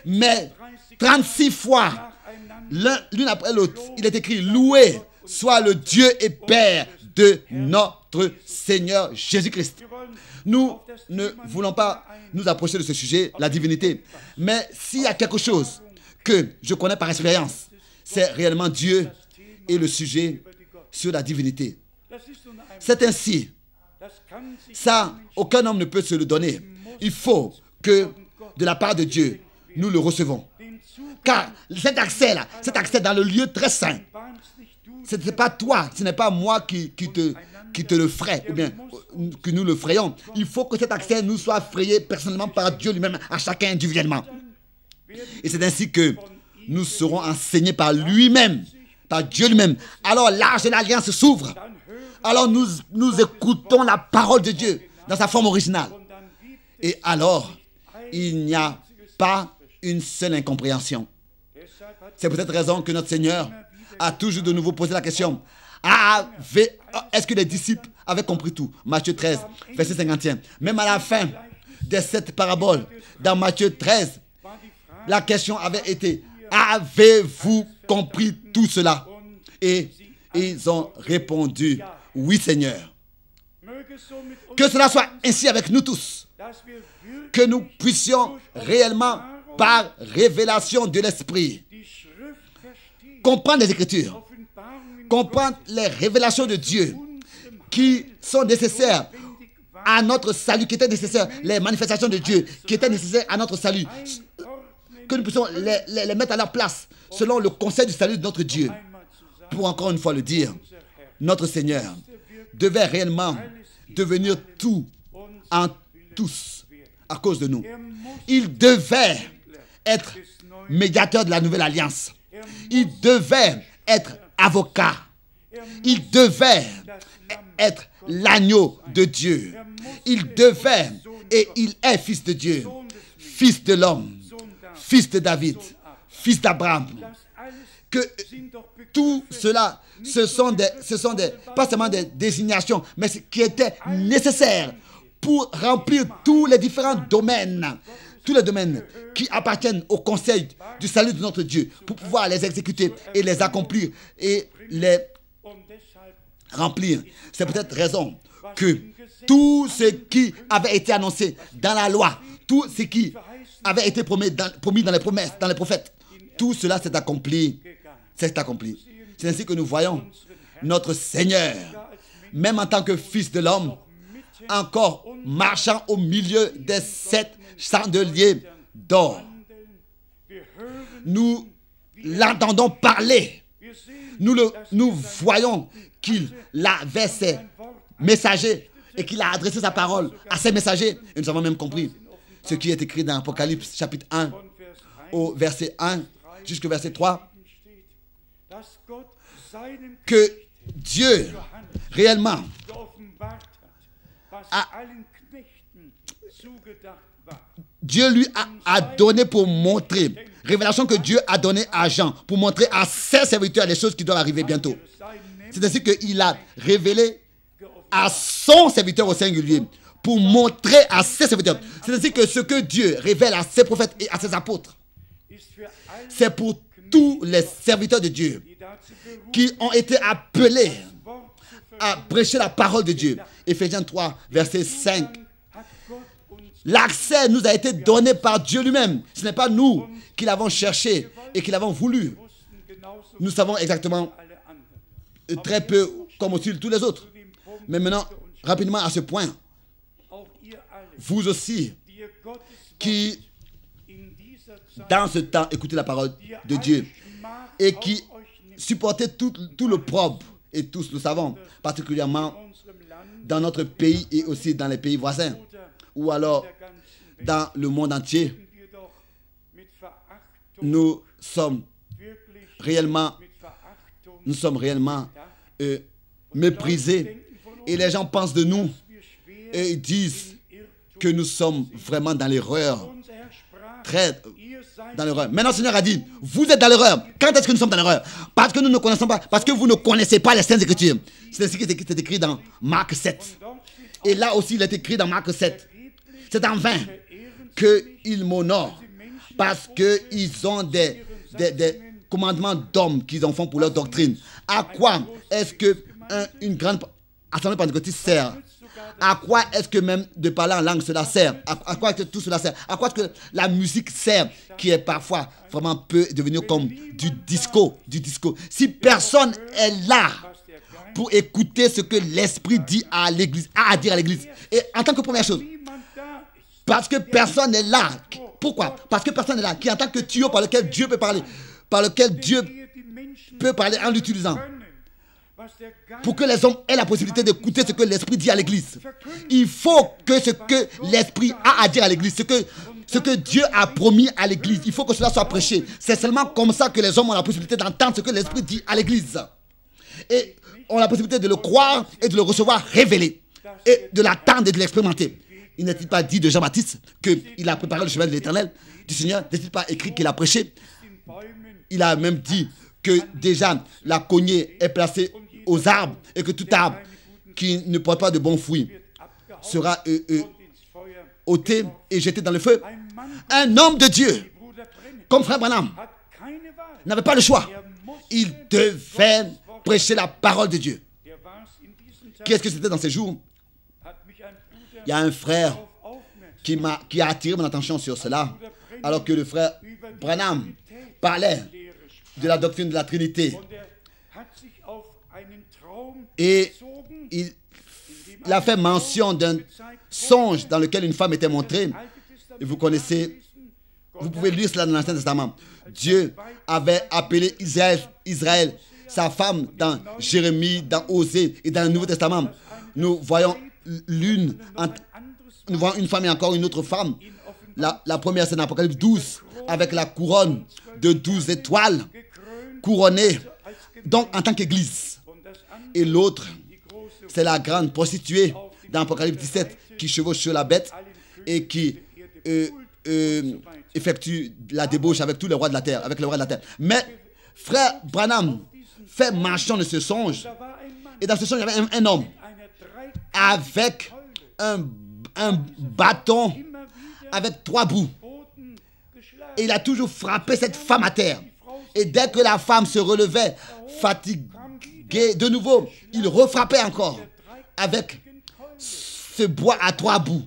Mais 36 fois, l'une après l'autre, il est écrit loué soit le Dieu et Père de notre Seigneur Jésus-Christ. Nous ne voulons pas nous approcher de ce sujet, la divinité. Mais s'il y a quelque chose que je connais par expérience, c'est réellement Dieu et le sujet sur la divinité. C'est ainsi. Ça, aucun homme ne peut se le donner. Il faut que, de la part de Dieu, nous le recevons. Car cet accès-là, cet accès dans le lieu très saint, ce n'est pas toi, ce n'est pas moi qui te le ferait, ou bien que nous le frayons. Il faut que cet accès nous soit frayé personnellement par Dieu lui-même, à chacun individuellement. Et c'est ainsi que nous serons enseignés par lui-même, par Dieu lui-même. Alors l'arche de l'alliance s'ouvre. Alors nous écoutons la parole de Dieu dans sa forme originale. Et alors, il n'y a pas une seule incompréhension. C'est pour cette raison que notre Seigneur a toujours de nouveau posé la question. Est-ce que les disciples avaient compris tout? Matthieu 13, verset 51. Même à la fin de cette parabole, dans Matthieu 13, la question avait été, avez-vous compris tout cela? Et ils ont répondu, oui Seigneur. Que cela soit ainsi avec nous tous. Que nous puissions réellement, par révélation de l'Esprit, comprendre les Écritures, comprendre les révélations de Dieu qui sont nécessaires à notre salut, qui étaient nécessaires, les manifestations de Dieu qui étaient nécessaires à notre salut, que nous puissions les mettre à leur place selon le conseil du salut de notre Dieu. Pour encore une fois le dire, notre Seigneur devait réellement devenir tout en tous à cause de nous. Il devait être médiateur de la nouvelle alliance. Il devait être avocat. Il devait être l'agneau de Dieu. Il devait et il est fils de Dieu, fils de l'homme, fils de David, fils d'Abraham. Que tout cela, ce sont pas seulement des désignations, mais ce qui était nécessaire pour remplir tous les différents domaines, tous les domaines qui appartiennent au conseil du salut de notre Dieu, pour pouvoir les exécuter et les accomplir et les remplir. C'est peut-être raison que tout ce qui avait été annoncé dans la loi, tout ce qui avait été promis dans les promesses, dans les prophètes, tout cela s'est accompli. C'est accompli. C'est ainsi que nous voyons notre Seigneur, même en tant que fils de l'homme, encore marchant au milieu des 7 chandeliers d'or. Nous l'entendons parler. Nous voyons qu'il avait ses messagers et qu'il a adressé sa parole à ses messagers. Et nous avons même compris ce qui est écrit dans Apocalypse chapitre 1 au verset 1 jusqu'au verset 3. Que Dieu réellement Dieu lui a donné pour montrer, révélation que Dieu a donnée à Jean, pour montrer à ses serviteurs les choses qui doivent arriver bientôt. C'est ainsi qu'il a révélé à son serviteur au singulier, pour montrer à ses serviteurs. C'est ainsi que ce que Dieu révèle à ses prophètes et à ses apôtres, c'est pour tous les serviteurs de Dieu qui ont été appelés à prêcher la parole de Dieu. Éphésiens 3, verset 5. L'accès nous a été donné par Dieu lui-même. Ce n'est pas nous qui l'avons cherché et qui l'avons voulu. Nous savons exactement très peu, comme aussi tous les autres. Mais maintenant, rapidement à ce point, vous aussi, qui, dans ce temps, écoutez la parole de Dieu et qui supportez tout l'opprobre, et tous nous savons, particulièrement dans notre pays et aussi dans les pays voisins, ou alors dans le monde entier, nous sommes réellement méprisés et les gens pensent de nous et ils disent que nous sommes vraiment dans l'erreur, très dans l'erreur. Maintenant, le Seigneur a dit, vous êtes dans l'erreur. Quand est-ce que nous sommes dans l'erreur? Parce que nous ne connaissons pas, parce que vous ne connaissez pas les Saintes Écritures. C'est ce qui est écrit dans Marc 7. Et là aussi, il est écrit dans Marc 7. C'est en vain qu'ils m'honorent, parce qu'ils ont des commandements d'hommes qu'ils en font pour leur doctrine. À quoi est-ce qu'une grande assemblée pentecôtiste sert? À quoi est-ce que même de parler en langue cela sert? À quoi est-ce que tout cela sert? À quoi est-ce que la musique sert, qui est parfois vraiment peut devenir comme du disco? Si personne est là pour écouter ce que l'Esprit dit à l'Église, a à dire à l'Église. Et en tant que première chose, parce que personne n'est là. Pourquoi? Parce que personne n'est là qui entend que tuyau par lequel Dieu peut parler, en l'utilisant. Pour que les hommes aient la possibilité d'écouter ce que l'Esprit dit à l'Église. Il faut que ce que l'Esprit a à dire à l'Église, ce que Dieu a promis à l'Église, il faut que cela soit prêché. C'est seulement comme ça que les hommes ont la possibilité d'entendre ce que l'Esprit dit à l'Église. Et ont la possibilité de le croire et de le recevoir révélé. Et de l'attendre et de l'expérimenter. Il n'est-il pas dit de Jean-Baptiste qu'il a préparé le chemin de l'Éternel, du Seigneur? N'est-il pas écrit qu'il a prêché? Il a même dit que déjà la cognée est placée aux arbres et que tout arbre qui ne porte pas de bons fruits sera ôté et jeté dans le feu. Un homme de Dieu, comme Frère Branham, n'avait pas le choix. Il devait prêcher la parole de Dieu. Qu'est-ce que c'était dans ces jours? Il y a un frère qui a attiré mon attention sur cela, alors que le frère Branham parlait de la doctrine de la Trinité. Et il a fait mention d'un songe dans lequel une femme était montrée. Et vous connaissez, vous pouvez lire cela dans l'Ancien Testament. Dieu avait appelé Israël, sa femme, dans Jérémie, dans Osée et dans le Nouveau Testament. Nous voyons une femme et encore une autre femme. La première, c'est dans Apocalypse 12, avec la couronne de 12 étoiles, couronnée, donc en tant qu'église. Et l'autre, c'est la grande prostituée dans Apocalypse 17 qui chevauche sur la bête et qui effectue la débauche avec tous les rois de la terre, avec les rois de la terre. Mais frère Branham fait mention de ce songe. Et dans ce songe, il y avait un homme avec un bâton avec 3 bouts. Et il a toujours frappé cette femme à terre. Et dès que la femme se relevait, fatiguée de nouveau, il refrappait encore avec ce bois à 3 bouts.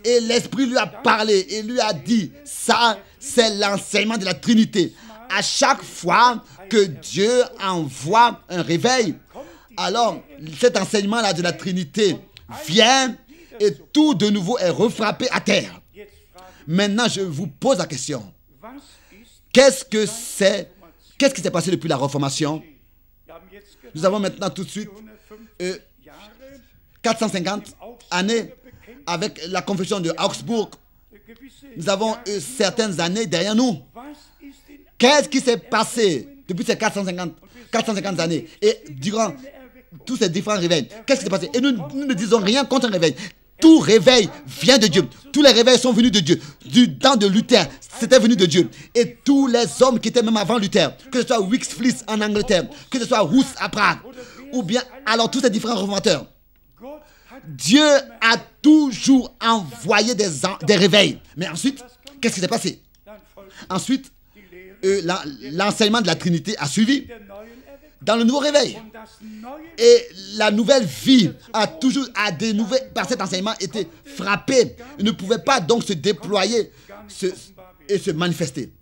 Et l'Esprit lui a parlé et lui a dit, ça c'est l'enseignement de la Trinité. À chaque fois que Dieu envoie un réveil, alors cet enseignement-là de la Trinité vient et tout de nouveau est refrappé à terre. Maintenant, je vous pose la question. Qu'est-ce qui s'est passé depuis la Réformation? Nous avons maintenant tout de suite 450 années avec la confession de Augsbourg. Nous avons certaines années derrière nous. Qu'est-ce qui s'est passé depuis ces 450 années et durant tous ces différents réveils? Qu'est-ce qui s'est passé? Et nous ne disons rien contre un réveil. Tout réveil vient de Dieu. Tous les réveils sont venus de Dieu. Du temps de Luther, c'était venu de Dieu. Et tous les hommes qui étaient même avant Luther, que ce soit Wycliffe en Angleterre, que ce soit Hus à Prague, ou bien alors tous ces différents réformateurs, Dieu a toujours envoyé des réveils. Mais ensuite, qu'est-ce qui s'est passé? Ensuite, l'enseignement de la Trinité a suivi dans le nouveau réveil. Et la nouvelle vie par cet enseignement été frappée. Il ne pouvait pas donc se déployer et se manifester.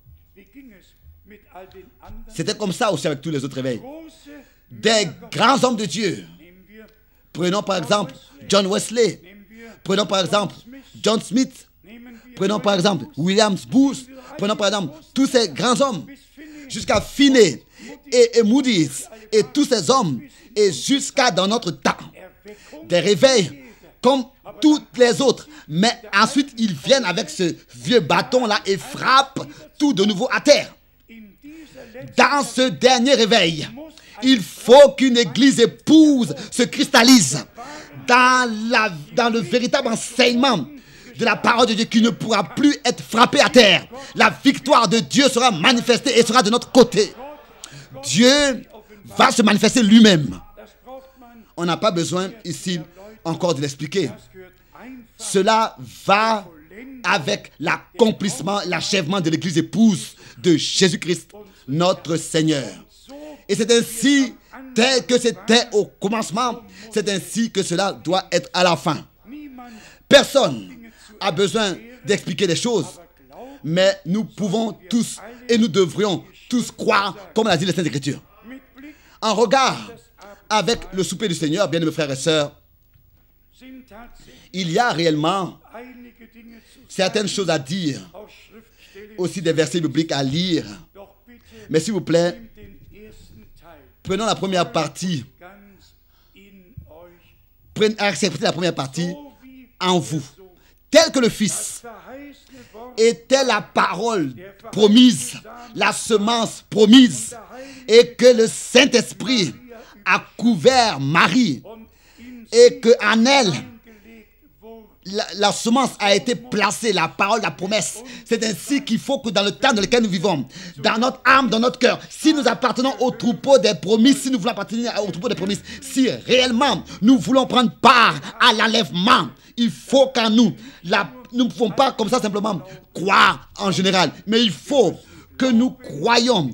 C'était comme ça aussi avec tous les autres réveils. Des grands hommes de Dieu. Prenons par exemple John Wesley. Prenons par exemple John Smith. Prenons par exemple Williams Booth. Prenons par exemple tous ces grands hommes. Jusqu'à Finney et Moody's. Et tous ces hommes. Et jusqu'à dans notre temps. Des réveils comme toutes les autres. Mais ensuite, ils viennent avec ce vieux bâton-là et frappent tout de nouveau à terre. Dans ce dernier réveil, il faut qu'une église épouse se cristallise dans le véritable enseignement de la parole de Dieu qui ne pourra plus être frappée à terre. La victoire de Dieu sera manifestée et sera de notre côté. Dieu va se manifester lui-même. On n'a pas besoin ici encore de l'expliquer. Cela va avec l'accomplissement, l'achèvement de l'église épouse de Jésus-Christ, notre Seigneur. Et c'est ainsi, tel que c'était au commencement, c'est ainsi que cela doit être à la fin. Personne n'a besoin d'expliquer les choses, mais nous pouvons tous et nous devrions tous croire, comme l'a dit les Saintes Écritures. En regard avec le souper du Seigneur, bien-aimés frères et sœurs, il y a réellement certaines choses à dire, aussi des versets bibliques à lire. Mais s'il vous plaît, prenons la première partie. Acceptez la première partie en vous. Tel que le Fils était la parole promise, la semence promise, et que le Saint-Esprit a couvert Marie, et qu'en elle, la semence a été placée, la parole, la promesse. C'est ainsi qu'il faut que dans le temps dans lequel nous vivons, dans notre âme, dans notre cœur, si nous appartenons au troupeau des promises, si nous voulons appartenir au troupeau des promises, si réellement nous voulons prendre part à l'enlèvement, il faut qu'en nous, nous ne pouvons pas comme ça simplement croire en général, mais il faut que nous croyions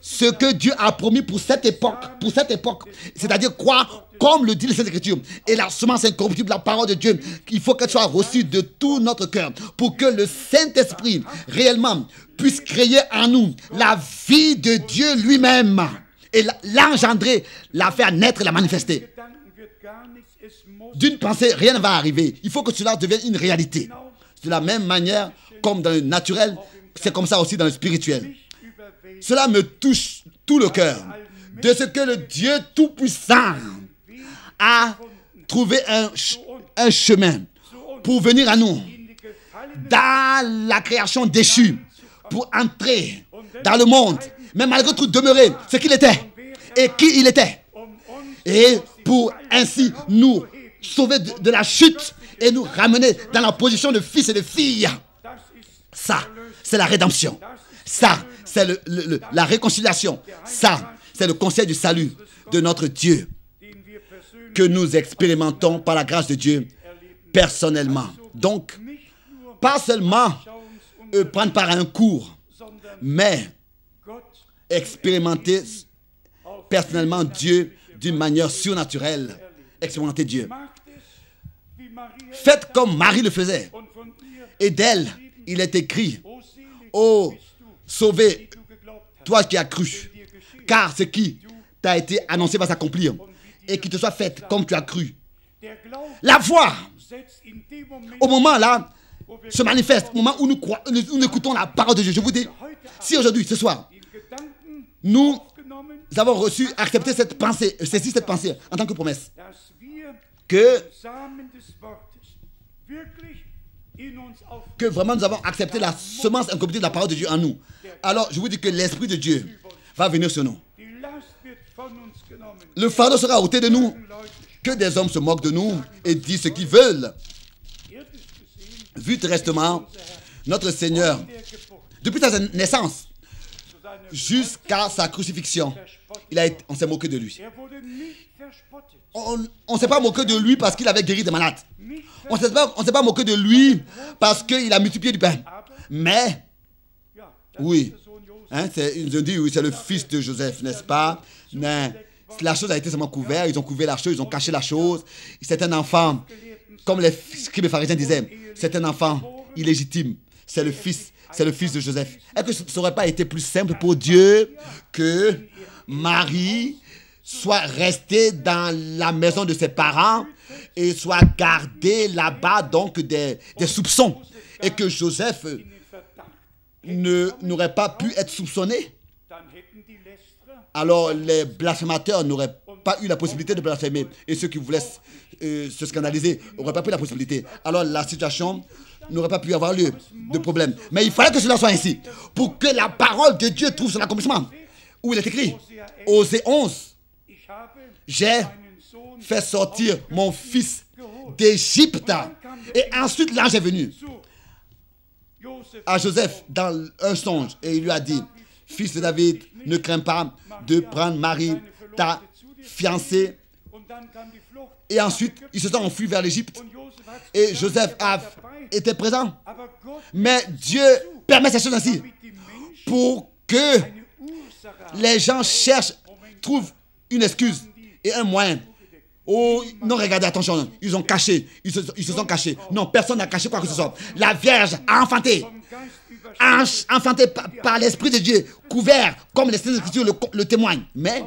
ce que Dieu a promis pour cette époque, c'est-à-dire croire comme le dit les Saintes Écritures. Et la semence incorruptible, la parole de Dieu, il faut qu'elle soit reçue de tout notre cœur pour que le Saint-Esprit réellement puisse créer en nous la vie de Dieu lui-même et l'engendrer, la faire naître et la manifester. D'une pensée, rien ne va arriver. Il faut que cela devienne une réalité. De la même manière, comme dans le naturel, c'est comme ça aussi dans le spirituel. Cela me touche tout le cœur de ce que le Dieu Tout-Puissant a trouvé un chemin pour venir à nous dans la création déchue, pour entrer dans le monde, mais malgré tout demeurer ce qu'il était et qui il était, et pour ainsi nous sauver de la chute et nous ramener dans la position de fils et de filles. Ça, c'est la rédemption. Ça, c'est la réconciliation. Ça, c'est le conseil du salut de notre Dieu que nous expérimentons par la grâce de Dieu personnellement. Donc, pas seulement prendre part à un cours, mais expérimenter personnellement Dieu d'une manière surnaturelle. Expérimenter Dieu. Faites comme Marie le faisait. Et d'elle, il est écrit: oh, sauvé, toi qui as cru, car ce qui t'a été annoncé va s'accomplir, et qu'il te soit fait comme tu as cru. La foi, au moment là, se manifeste, au moment où nous écoutons la parole de Dieu. Je vous dis, si aujourd'hui, ce soir, nous avons reçu, accepté cette pensée, saisi cette pensée en tant que promesse, que vraiment nous avons accepté la semence incorruptible de la parole de Dieu en nous, alors je vous dis que l'Esprit de Dieu va venir sur nous. Le fardeau sera ôté de nous. Que des hommes se moquent de nous et disent ce qu'ils veulent. Vu terresтрement, notre Seigneur, depuis sa naissance jusqu'à sa crucifixion, on s'est moqué de lui. On ne s'est pas moqué de lui parce qu'il avait guéri des malades. On ne s'est pas moqué de lui parce qu'il a multiplié du pain. Mais, oui, ils ont dit, oui, c'est le fils de Joseph, n'est-ce pas? Mais la chose a été seulement couverte. Ils ont couvert la chose, ils ont caché la chose. C'est un enfant, comme les scribes et pharisiens disaient, c'est un enfant illégitime. C'est le fils de Joseph. Est-ce que ce n'aurait pas été plus simple pour Dieu que Marie soit resté dans la maison de ses parents et soit gardé là-bas donc des soupçons. Et que Joseph n'aurait pas pu être soupçonné. Alors les blasphémateurs n'auraient pas eu la possibilité de blasphémer. Et ceux qui voulaient se scandaliser n'auraient pas eu la possibilité. Alors la situation n'aurait pas pu avoir lieu de problème. Mais il fallait que cela soit ainsi. Pour que la parole de Dieu trouve son accomplissement. Où il est écrit, Osée 11, j'ai fait sortir mon fils d'Égypte. Et ensuite l'ange est venu à Joseph dans un songe. Et il lui a dit, fils de David, ne crains pas de prendre Marie, ta fiancée. Et ensuite, ils se sont enfuis vers l'Égypte. Et Joseph était présent. Mais Dieu permet ces choses ainsi pour que les gens trouvent une excuse et un moyen. Oh, non, regardez, attention, ils ont caché, ils se sont cachés. Non, personne n'a caché quoi que ce soit. La Vierge a enfanté. Enfanté par l'Esprit de Dieu, couvert comme les Saintes Écritures le témoignent. Mais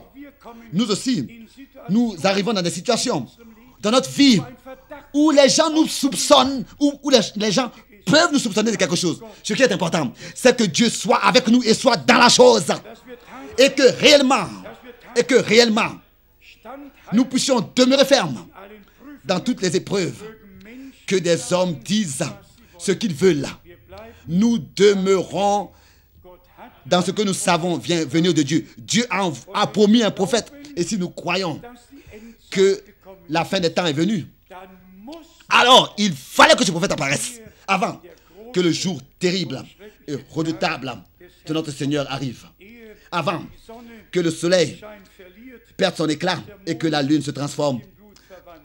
nous aussi, nous arrivons dans des situations dans notre vie où les gens nous soupçonnent, où les gens peuvent nous soupçonner de quelque chose. Ce qui est important, c'est que Dieu soit avec nous et soit dans la chose. Et que réellement, nous puissions demeurer fermes dans toutes les épreuves. Que des hommes disent ce qu'ils veulent. Nous demeurons dans ce que nous savons vient venir de Dieu. Dieu a promis un prophète. Et si nous croyons que la fin des temps est venue, alors il fallait que ce prophète apparaisse avant que le jour terrible et redoutable de notre Seigneur arrive. Avant que le soleil perde son éclat et que la lune se transforme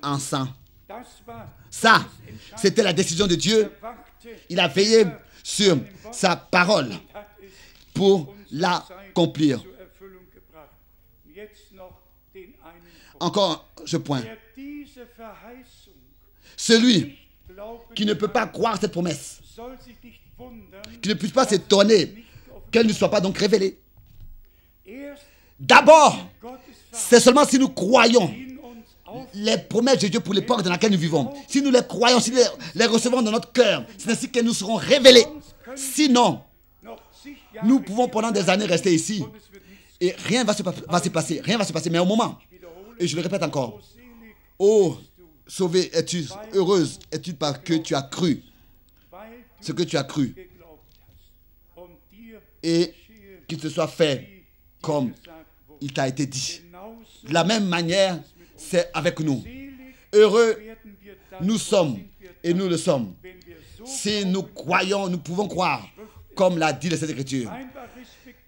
en sang. Ça, c'était la décision de Dieu. Il a veillé sur sa parole pour l'accomplir. Encore ce point. Celui qui ne peut pas croire cette promesse, qui ne puisse pas s'étonner qu'elle ne soit pas donc révélée. D'abord, c'est seulement si nous croyons les promesses de Dieu pour l'époque dans laquelle nous vivons. Si nous les croyons, si nous les recevons dans notre cœur, c'est ainsi qu'elles nous seront révélées. Sinon, nous pouvons pendant des années rester ici et rien va se passer. Rien va se passer. Mais au moment, et je le répète encore, oh, sauvé es-tu, heureuse es-tu parce que tu as cru ce que tu as cru et qu'il te soit fait comme il t'a été dit. De la même manière, c'est avec nous. Heureux nous sommes et nous le sommes. Si nous croyons, nous pouvons croire, comme l'a dit les Écritures.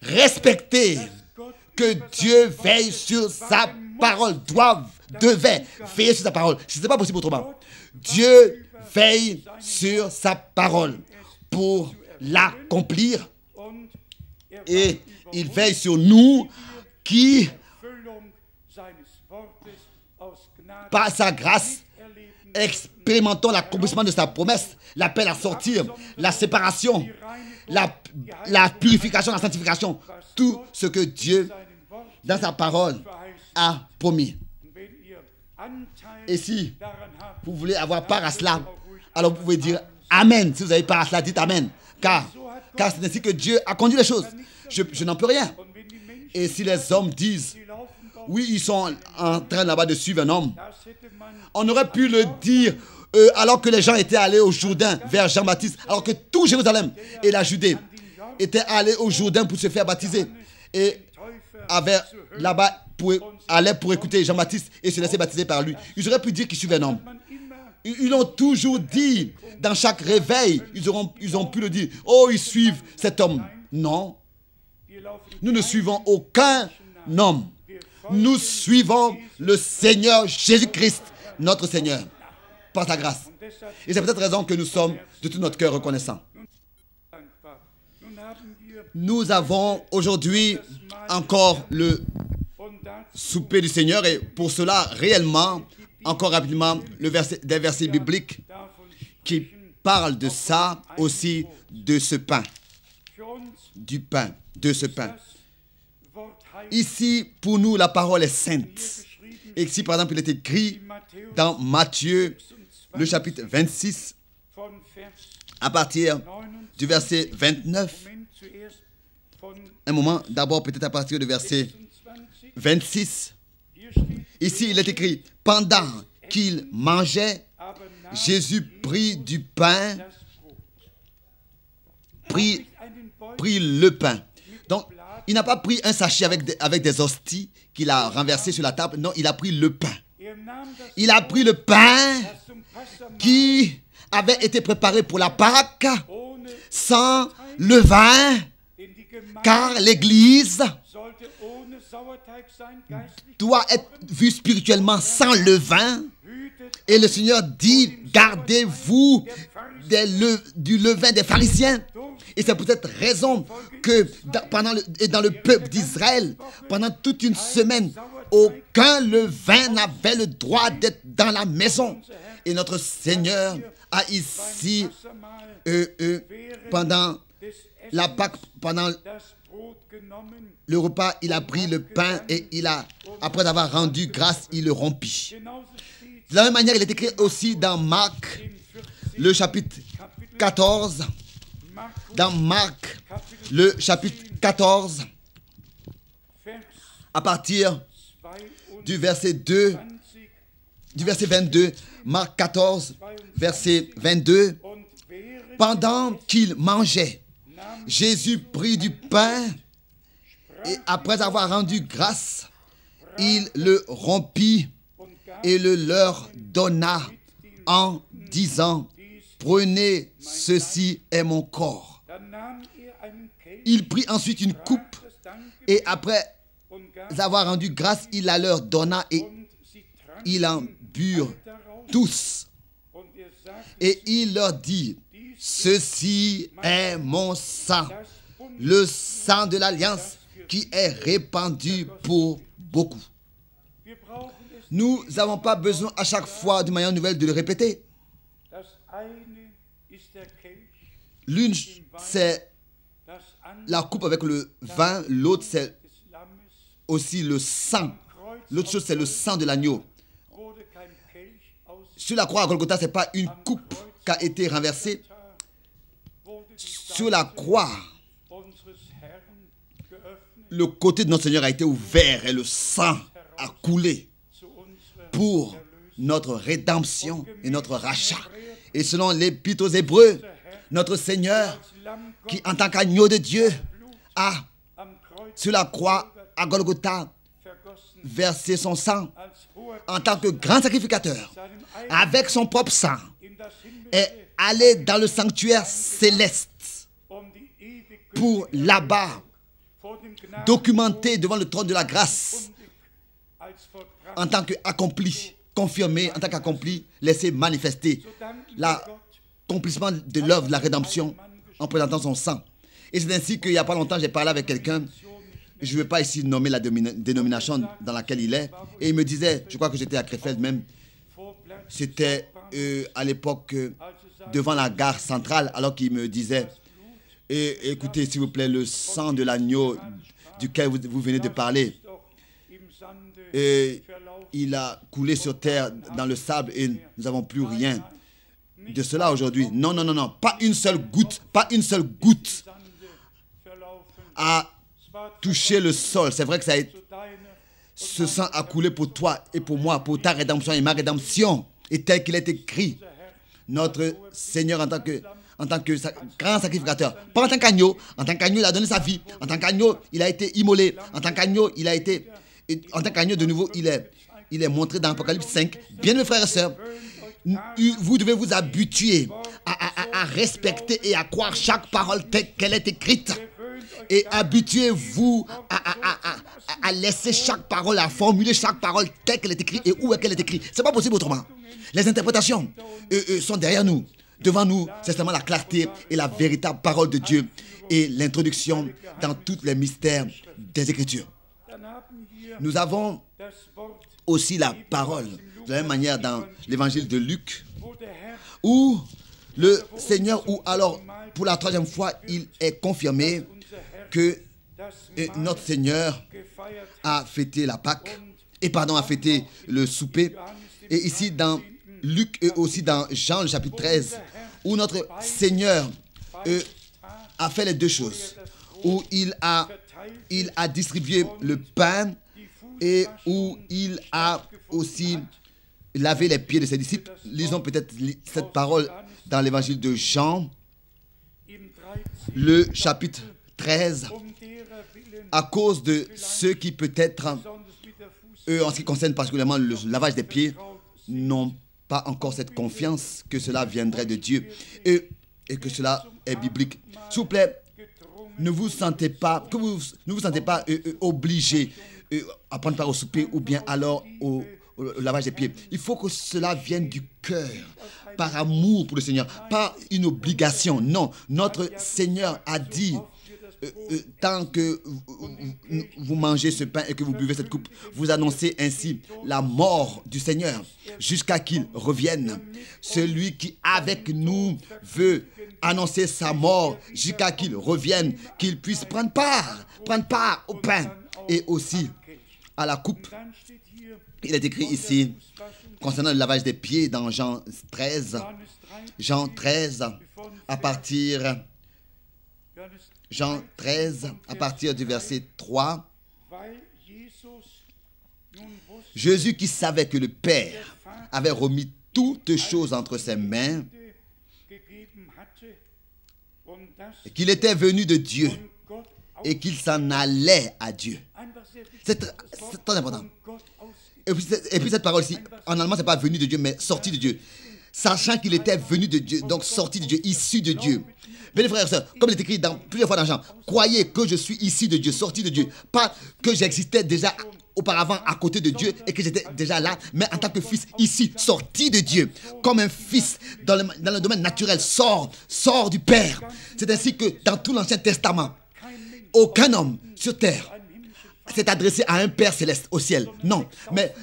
Respectez que Dieu veille sur sa parole, devait veiller sur sa parole. Ce n'est pas possible autrement. Dieu veille sur sa parole pour l'accomplir et il veille sur nous qui, par sa grâce, expérimentons l'accomplissement de sa promesse, l'appel à sortir, la séparation, la purification, la sanctification, tout ce que Dieu, dans sa parole, a promis. Et si vous voulez avoir part à cela, alors vous pouvez dire Amen. Si vous avez part à cela, dites Amen. Car c'est ainsi que Dieu a conduit les choses. Je n'en peux rien. Et si les hommes disent, oui, ils sont en train là-bas de suivre un homme, on aurait pu le dire alors que les gens étaient allés au Jourdain vers Jean-Baptiste, alors que tout Jérusalem et la Judée étaient allés au Jourdain pour se faire baptiser et avaient là-bas allaient pour écouter Jean-Baptiste et se laisser baptiser par lui. Ils auraient pu dire qu'ils suivaient un homme. Ils l'ont toujours dit dans chaque réveil. Ils ont pu le dire. Oh, ils suivent cet homme. Non. Nous ne suivons aucun homme. Nous suivons le Seigneur Jésus-Christ, notre Seigneur, par sa grâce. Et c'est pour cette raison que nous sommes de tout notre cœur reconnaissants. Nous avons aujourd'hui encore le souper du Seigneur et pour cela, réellement, encore rapidement, des versets bibliques qui parlent de ça aussi, de ce pain, du pain, de ce pain. Ici, pour nous, la parole est sainte. Et ici, par exemple, il est écrit dans Matthieu, le chapitre 26, à partir du verset 29. Un moment, d'abord peut-être à partir du verset 26. Ici, il est écrit, pendant qu'il mangeait, Jésus prit du pain, prit le pain. Donc, il n'a pas pris un sachet avec des hosties qu'il a renversé sur la table. Non, il a pris le pain. Il a pris le pain qui avait été préparé pour la Pâque sans levain, car l'Église doit être vue spirituellement sans levain. Et le Seigneur dit, gardez-vous du levain des pharisiens. Et c'est pour cette raison que dans le peuple d'Israël, pendant toute une semaine, aucun levain n'avait le droit d'être dans la maison. Et notre Seigneur a ici, pendant la Pâque, pendant le repas, il a pris le pain et après avoir rendu grâce, il le rompit. De la même manière, il est écrit aussi dans Marc, le chapitre 14. Dans Marc, le chapitre 14, à partir du verset 22, Marc 14, verset 22, pendant qu'il mangeait, Jésus prit du pain et après avoir rendu grâce, il le rompit et le leur donna en disant, prenez, ceci est mon corps. Il prit ensuite une coupe et après avoir rendu grâce, il la leur donna et ils en burent tous. Et il leur dit, ceci est mon sang, le sang de l'alliance qui est répandu pour beaucoup. Nous n'avons pas besoin à chaque fois d'une manière nouvelle de le répéter. L'une, c'est la coupe avec le vin. L'autre, c'est aussi le sang. L'autre chose, c'est le sang de l'agneau. Sur la croix à Golgotha, ce n'est pas une coupe qui a été renversée. Sur la croix, le côté de notre Seigneur a été ouvert et le sang a coulé pour notre rédemption et notre rachat. Et selon l'Épître aux Hébreux, notre Seigneur, qui en tant qu'agneau de Dieu, a, sur la croix à Golgotha, versé son sang en tant que grand sacrificateur, avec son propre sang, est allé dans le sanctuaire céleste pour là-bas documenter devant le trône de la grâce en tant qu'accompli, confirmé, en tant qu'accompli, laisser manifester l'accomplissement de l'œuvre de la rédemption en présentant son sang. Et c'est ainsi qu'il n'y a pas longtemps, j'ai parlé avec quelqu'un, je ne vais pas ici nommer la dénomination dans laquelle il est, et il me disait, je crois que j'étais à Krefeld même, c'était à l'époque devant la gare centrale, alors qu'il me disait, écoutez s'il vous plaît, le sang de l'agneau duquel vous venez de parler, et il a coulé sur terre dans le sable et nous n'avons plus rien de cela aujourd'hui. Non, non, non, non, pas une seule goutte a touché le sol. C'est vrai que ce sang a coulé pour toi et pour moi, pour ta rédemption et ma rédemption. Et tel qu'il est écrit, notre Seigneur en tant que grand sacrificateur, pas en tant qu'agneau, il a donné sa vie, en tant qu'agneau, il a été immolé, en tant qu'agneau, en tant qu'agneau de nouveau, il est montré dans Apocalypse 5. Bien mes frères et sœurs, vous devez vous habituer à respecter et à croire chaque parole telle qu'elle est écrite. Et habituez-vous à laisser chaque parole, à formuler chaque parole telle qu'elle est écrite et où est-elle est écrite. Ce n'est pas possible autrement. Les interprétations sont derrière nous. Devant nous, c'est seulement la clarté et la véritable parole de Dieu et l'introduction dans tous les mystères des Écritures. Nous avons aussi la parole, de la même manière dans l'évangile de Luc, où le Seigneur, ou alors pour la troisième fois, il est confirmé que Et notre Seigneur a fêté la Pâque, a fêté le souper. Et ici dans Luc et aussi dans Jean, le chapitre 13, où notre Seigneur a fait les deux choses, où il a distribué le pain et où il a aussi lavé les pieds de ses disciples. Lisons peut-être cette parole dans l'évangile de Jean, le chapitre 13, à cause de ceux qui peut-être, eux, en ce qui concerne particulièrement le lavage des pieds, n'ont pas encore cette confiance que cela viendrait de Dieu et que cela est biblique. S'il vous plaît, ne vous sentez pas obligé à prendre part au souper ou bien alors au lavage des pieds. Il faut que cela vienne du cœur, par amour pour le Seigneur, pas une obligation. Non, notre Seigneur a dit, tant que vous mangez ce pain et que vous buvez cette coupe, vous annoncez ainsi la mort du Seigneur jusqu'à qu'il revienne. Celui qui avec nous veut annoncer sa mort jusqu'à qu'il revienne, qu'il puisse prendre part au pain et aussi à la coupe. Il est écrit ici, concernant le lavage des pieds, dans Jean 13, à partir du verset 3. Jésus, qui savait que le Père avait remis toutes choses entre ses mains, et qu'il était venu de Dieu, et qu'il s'en allait à Dieu. C'est très important. Et puis cette parole-ci, en allemand, ce n'est pas venu de Dieu, mais sorti de Dieu. Sachant qu'il était venu de Dieu, donc sorti de Dieu, issu de Dieu. Bien, frères et sœurs, comme il est écrit plusieurs fois dans Jean, croyez que je suis issu de Dieu, sorti de Dieu. Pas que j'existais déjà auparavant à côté de Dieu et que j'étais déjà là, mais en tant que fils ici, sorti de Dieu. Comme un fils dans le domaine naturel sort du Père. C'est ainsi que dans tout l'Ancien Testament, aucun homme sur terre s'est adressé à un Père céleste au ciel. Non, mais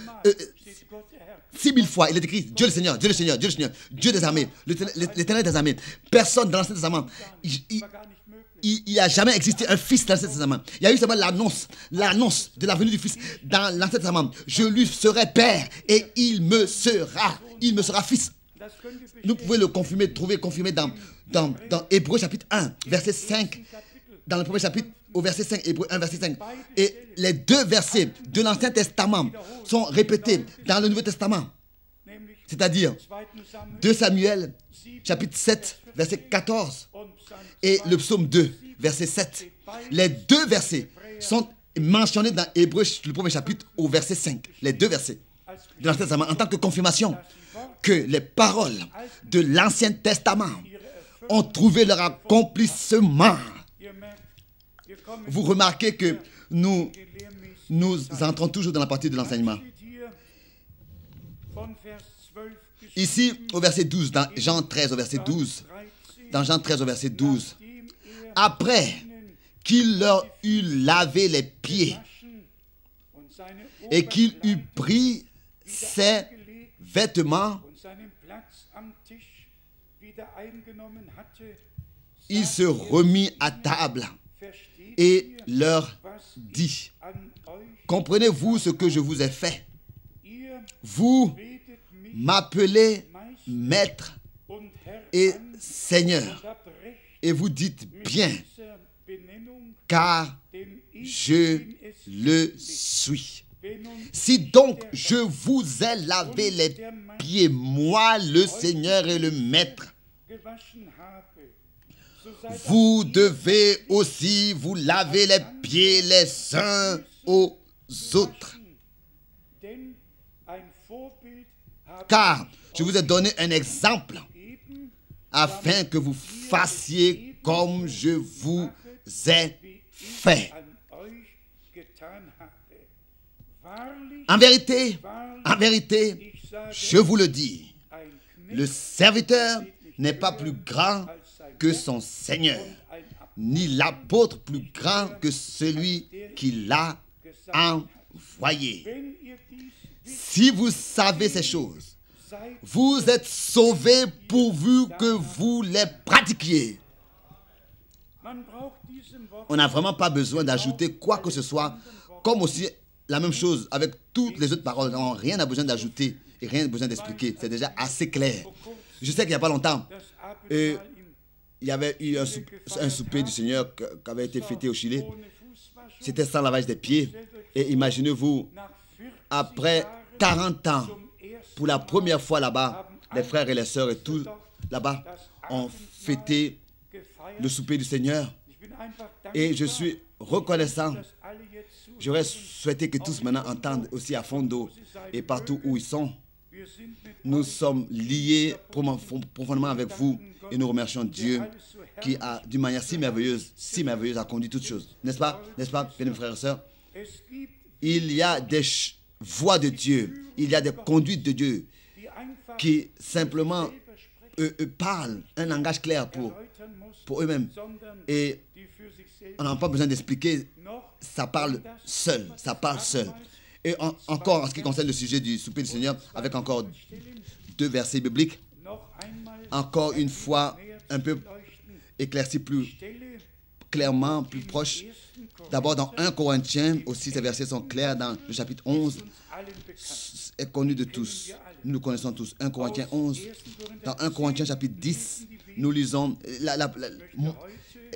6000 fois, il est écrit Dieu le Seigneur, Dieu le Seigneur, Dieu le Seigneur, Dieu des armées, l'Éternel des armées. Personne dans l'Ancien Testament, il n'y a jamais existé un fils dans l'Ancien Testament. Il y a eu seulement l'annonce de la venue du Fils dans l'Ancien Testament. Je lui serai Père et il me sera fils. Nous pouvons le trouver confirmé dans Hébreux chapitre 1, verset 5. Dans le premier chapitre, au verset 5, Hébreux 1, verset 5. Et les deux versets de l'Ancien Testament sont répétés dans le Nouveau Testament. C'est-à-dire 2 Samuel, chapitre 7, verset 14. Et le psaume 2, verset 7. Les deux versets sont mentionnés dans Hébreux, le premier chapitre, au verset 5. Les deux versets de l'Ancien Testament, en tant que confirmation que les paroles de l'Ancien Testament ont trouvé leur accomplissement. Vous remarquez que nous entrons toujours dans la partie de l'enseignement. Ici, au verset 12, dans Jean 13, au verset 12, après qu'il leur eut lavé les pieds et qu'il eut pris ses vêtements, il se remit à table et leur dit, comprenez-vous ce que je vous ai fait? Vous m'appelez Maître et Seigneur, et vous dites bien, car je le suis. Si donc je vous ai lavé les pieds, moi le Seigneur et le Maître, vous devez aussi vous laver les pieds les uns aux autres. Car je vous ai donné un exemple afin que vous fassiez comme je vous ai fait. En vérité, je vous le dis, le serviteur n'est pas plus grand que son Seigneur, ni l'apôtre plus grand que celui qui l'a envoyé. Si vous savez ces choses, vous êtes sauvés pourvu que vous les pratiquiez. On n'a vraiment pas besoin d'ajouter quoi que ce soit. Comme aussi la même chose avec toutes les autres paroles. Non, rien n'a besoin d'ajouter et rien n'a besoin d'expliquer. C'est déjà assez clair. Je sais qu'il n'y a pas longtemps, il y avait eu un souper du Seigneur qui avait été fêté au Chili. C'était sans lavage des pieds. Et imaginez-vous, après 40 ans, pour la première fois là-bas, les frères et les sœurs et tout là-bas ont fêté le souper du Seigneur. Et je suis reconnaissant. J'aurais souhaité que tous maintenant entendent aussi à Fondo et partout où ils sont. Nous sommes liés profondément avec vous et nous remercions Dieu qui a, d'une manière si merveilleuse, a conduit toutes choses. N'est-ce pas, bien frères et sœurs? Il y a des voix de Dieu, il y a des conduites de Dieu qui simplement parlent un langage clair pour eux-mêmes. Et on n'a pas besoin d'expliquer, ça parle seul, Et encore en ce qui concerne le sujet du souper du Seigneur, avec encore 2 versets bibliques, encore une fois un peu éclairci plus clairement, plus proche. D'abord dans 1 Corinthiens, aussi ces versets sont clairs dans le chapitre 11, est connu de tous. Nous le connaissons tous. 1 Corinthiens 11. Dans 1 Corinthiens chapitre 10, nous lisons,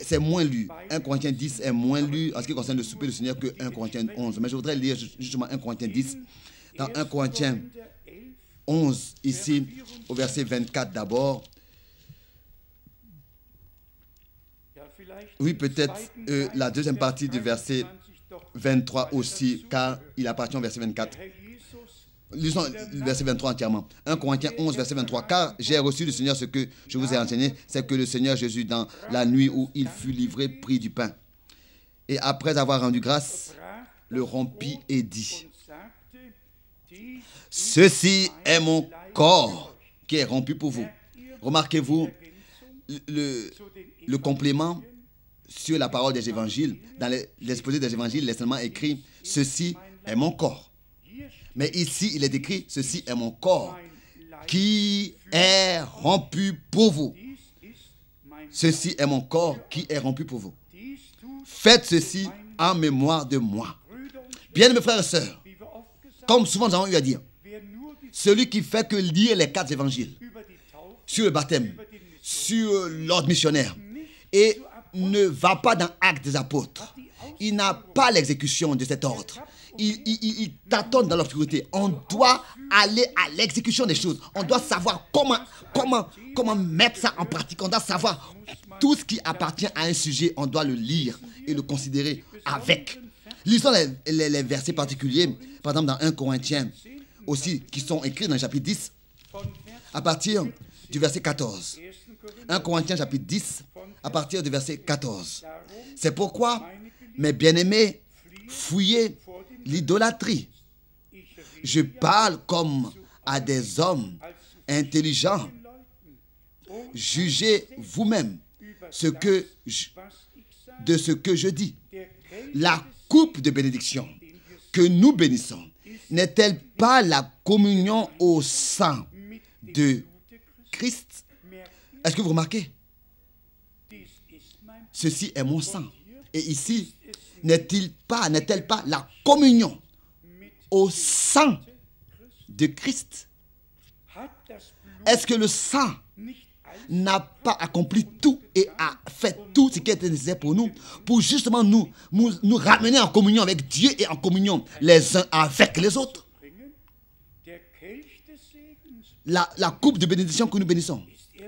c'est moins lu. 1 Corinthiens 10 est moins lu en ce qui concerne le souper du Seigneur que 1 Corinthiens 11. Mais je voudrais lire justement 1 Corinthiens 10. Dans 1 Corinthiens 11, ici, au verset 24 d'abord. Oui, peut-être la deuxième partie du verset 23 aussi, car il appartient au verset 24. Lisons le verset 23 entièrement. 1 Corinthiens 11, verset 23. Car j'ai reçu du Seigneur ce que je vous ai enseigné, c'est que le Seigneur Jésus, dans la nuit où il fut livré, prit du pain. Et après avoir rendu grâce, le rompit et dit, ceci est mon corps qui est rompu pour vous. Remarquez-vous le complément sur la parole des évangiles. Dans l'exposé des évangiles, il est seulement écrit, ceci est mon corps. Mais ici, il est écrit, ceci est mon corps qui est rompu pour vous. Ceci est mon corps qui est rompu pour vous. Faites ceci en mémoire de moi. Bien, mes frères et sœurs, comme souvent nous avons eu à dire, celui qui fait que lire les 4 évangiles sur le baptême, sur l'ordre missionnaire, et ne va pas dans Actes des apôtres, il n'a pas l'exécution de cet ordre. Il tâtonne dans l'obscurité. On doit aller à l'exécution des choses. On doit savoir comment mettre ça en pratique. On doit savoir tout ce qui appartient à un sujet. On doit le lire et le considérer avec. Lisons les versets particuliers. Par exemple, dans 1 Corinthiens aussi, qui sont écrits dans le chapitre 10, à partir du verset 14. 1 Corinthiens chapitre 10, à partir du verset 14. C'est pourquoi, mes bien-aimés, fuyez l'idolâtrie. Je parle comme à des hommes intelligents. Jugez vous-même de ce que je dis. La coupe de bénédiction que nous bénissons n'est-elle pas la communion au sang de Christ? Est-ce que vous remarquez? Ceci est mon sang. Et ici, n'est-elle pas la communion au sang de Christ? Est-ce que le sang n'a pas accompli tout et a fait tout ce qui était nécessaire pour nous, pour justement nous ramener en communion avec Dieu et en communion les uns avec les autres? La coupe de bénédiction que nous bénissons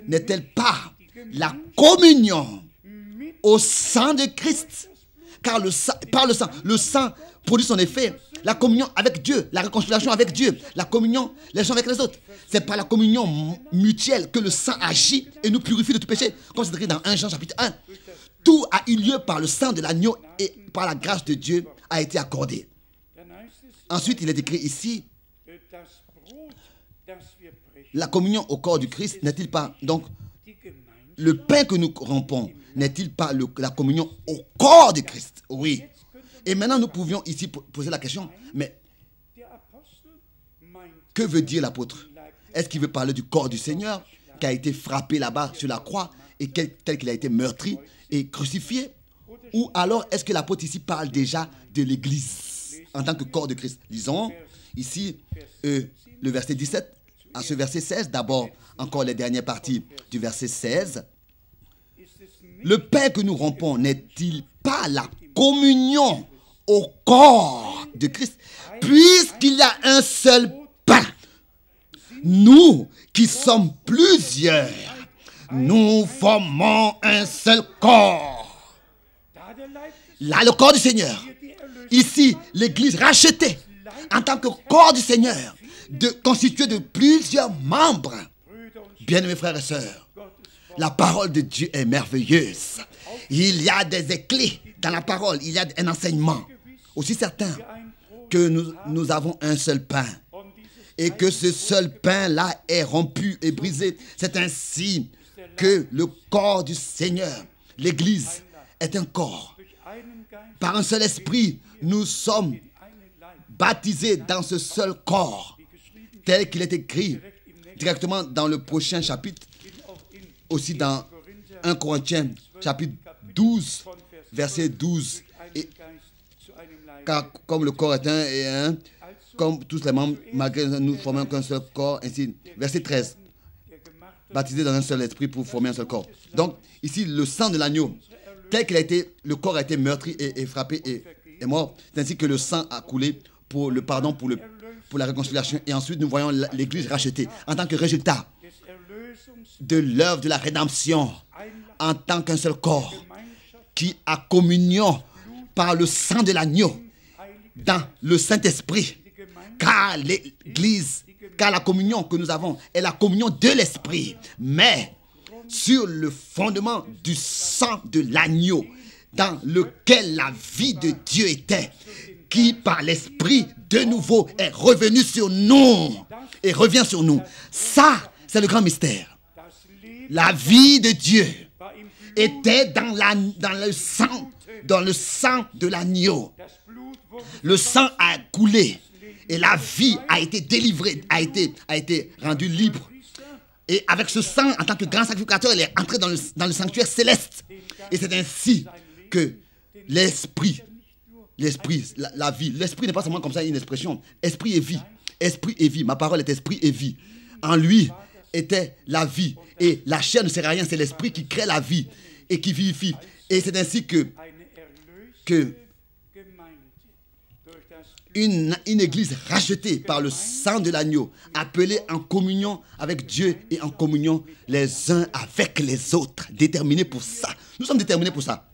n'est-elle pas la communion au sang de Christ? Car par le sang produit son effet. La communion avec Dieu, la réconciliation avec Dieu, la communion les uns avec les autres. C'est par la communion mutuelle que le sang agit et nous purifie de tout péché. Comme c'est écrit dans 1 Jean chapitre 1. Tout a eu lieu par le sang de l'agneau et par la grâce de Dieu a été accordé. Ensuite, il est écrit ici, la communion au corps du Christ n'est-il pas, donc, le pain que nous rompons, n'est-il pas la communion au corps de Christ? Oui. Et maintenant, nous pouvions ici poser la question, mais que veut dire l'apôtre? Est-ce qu'il veut parler du corps du Seigneur qui a été frappé là-bas sur la croix et tel qu'il a été meurtri et crucifié? Ou alors est-ce que l'apôtre ici parle déjà de l'Église en tant que corps de Christ? Lisons ici le verset 17 à ce verset 16. D'abord, encore les dernières parties du verset 16. Le pain que nous rompons n'est-il pas la communion au corps de Christ? Puisqu'il y a un seul pain, nous qui sommes plusieurs, nous formons un seul corps. Là, le corps du Seigneur. Ici, l'Église rachetée en tant que corps du Seigneur, constitué de plusieurs membres. Bien-aimés frères et sœurs, la parole de Dieu est merveilleuse. Il y a des clés dans la parole. Il y a un enseignement. Aussi certain que nous avons un seul pain. Et que ce seul pain-là est rompu et brisé. C'est ainsi que le corps du Seigneur, l'Église, est un corps. Par un seul esprit, nous sommes baptisés dans ce seul corps, tel qu'il est écrit directement dans le prochain chapitre, aussi dans 1 Corinthiens, chapitre 12, verset 12. Et, car comme le corps est un et un, comme tous les membres, malgré nous formons qu'un seul corps, ainsi. Verset 13. Baptisés dans un seul esprit pour former un seul corps. Donc, ici, le sang de l'agneau, tel qu'il a été, le corps a été meurtri et frappé et mort. C'est ainsi que le sang a coulé pour le pardon, pour la réconciliation. Et ensuite, nous voyons l'Église rachetée en tant que résultat de l'œuvre de la rédemption, en tant qu'un seul corps qui a communion par le sang de l'agneau dans le Saint-Esprit. Car l'Église, car la communion que nous avons est la communion de l'Esprit, mais sur le fondement du sang de l'agneau, dans lequel la vie de Dieu était, qui par l'Esprit de nouveau est revenu sur nous et revient sur nous. Ça, c'est le grand mystère. La vie de Dieu était dans le sang de l'agneau. Le sang a coulé et la vie a été délivrée, a été rendue libre. Et avec ce sang, en tant que grand sacrificateur, il est entré dans le sanctuaire céleste. Et c'est ainsi que l'esprit, la vie, l'esprit n'est pas seulement comme ça une expression. Esprit et vie. Esprit et vie. Ma parole est esprit et vie. En lui était la vie. Et la chair ne sert à rien, c'est l'esprit qui crée la vie et qui vivifie. Et c'est ainsi que une église rachetée par le sang de l'agneau, appelée en communion avec Dieu et en communion les uns avec les autres, déterminés pour ça. Nous sommes déterminés pour ça,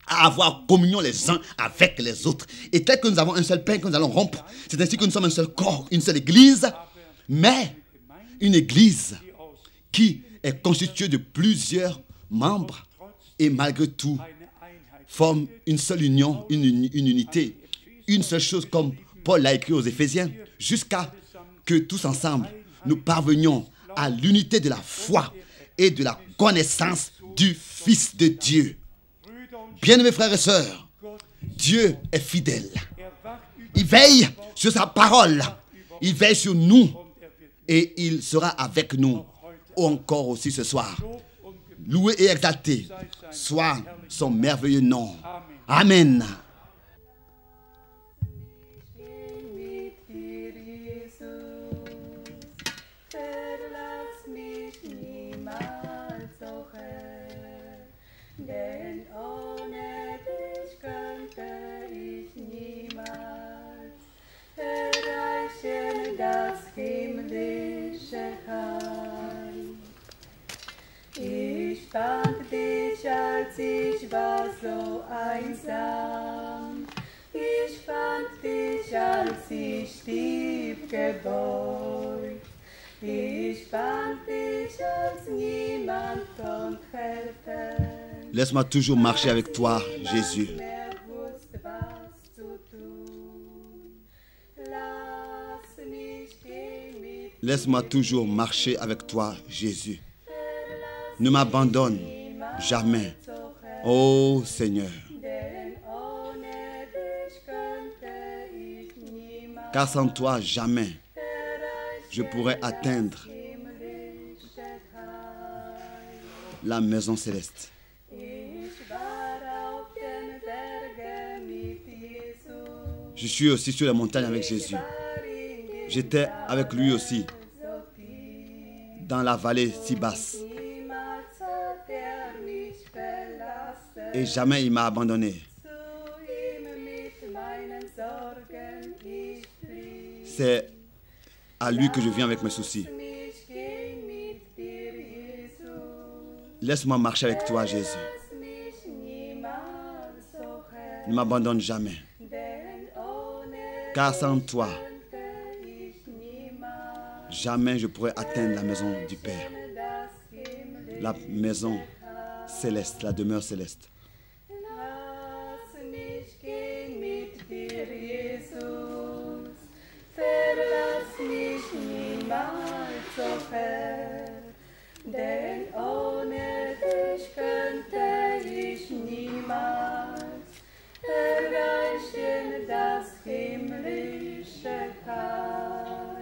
à avoir communion les uns avec les autres. Et tel que nous avons un seul pain que nous allons rompre, c'est ainsi que nous sommes un seul corps, une seule église, mais une église qui est constituée de plusieurs membres et malgré tout forme une seule union, une unité. Une seule chose, comme Paul l'a écrit aux Éphésiens, jusqu'à que tous ensemble, nous parvenions à l'unité de la foi et de la connaissance du Fils de Dieu. Bien-aimés frères et sœurs, Dieu est fidèle. Il veille sur sa parole. Il veille sur nous. Et il sera avec nous encore aussi ce soir. Loué et exalté soit son merveilleux nom. Amen. Denn ohne dich könnte ich niemals erreichen das himmlische Heil. Ich fand dich, als ich war so einsam. Ich fand dich, als ich tief gebeugt. Ich fand dich, als niemand konnte helfen. Laisse-moi toujours marcher avec toi, Jésus. Laisse-moi toujours marcher avec toi, Jésus. Ne m'abandonne jamais, ô Seigneur. Car sans toi, jamais je pourrais atteindre la maison céleste. Ich war auf dem Je suis aussi sur la montagne avec Jésus. J'étais avec lui aussi dans la vallée si basse. Et jamais il m'a abandonné. C'est à lui que je viens avec mes soucis. Laisse-moi marcher avec toi, Jésus. Ne m'abandonne jamais. Car sans toi, jamais je pourrais atteindre la maison du Père. La maison céleste, la demeure céleste. Lass mich gehen mit dir, Jesus. Verlass mich niemals, o Herr, denn ohne dich könnte ich niemals erreichen das himmlische Heil.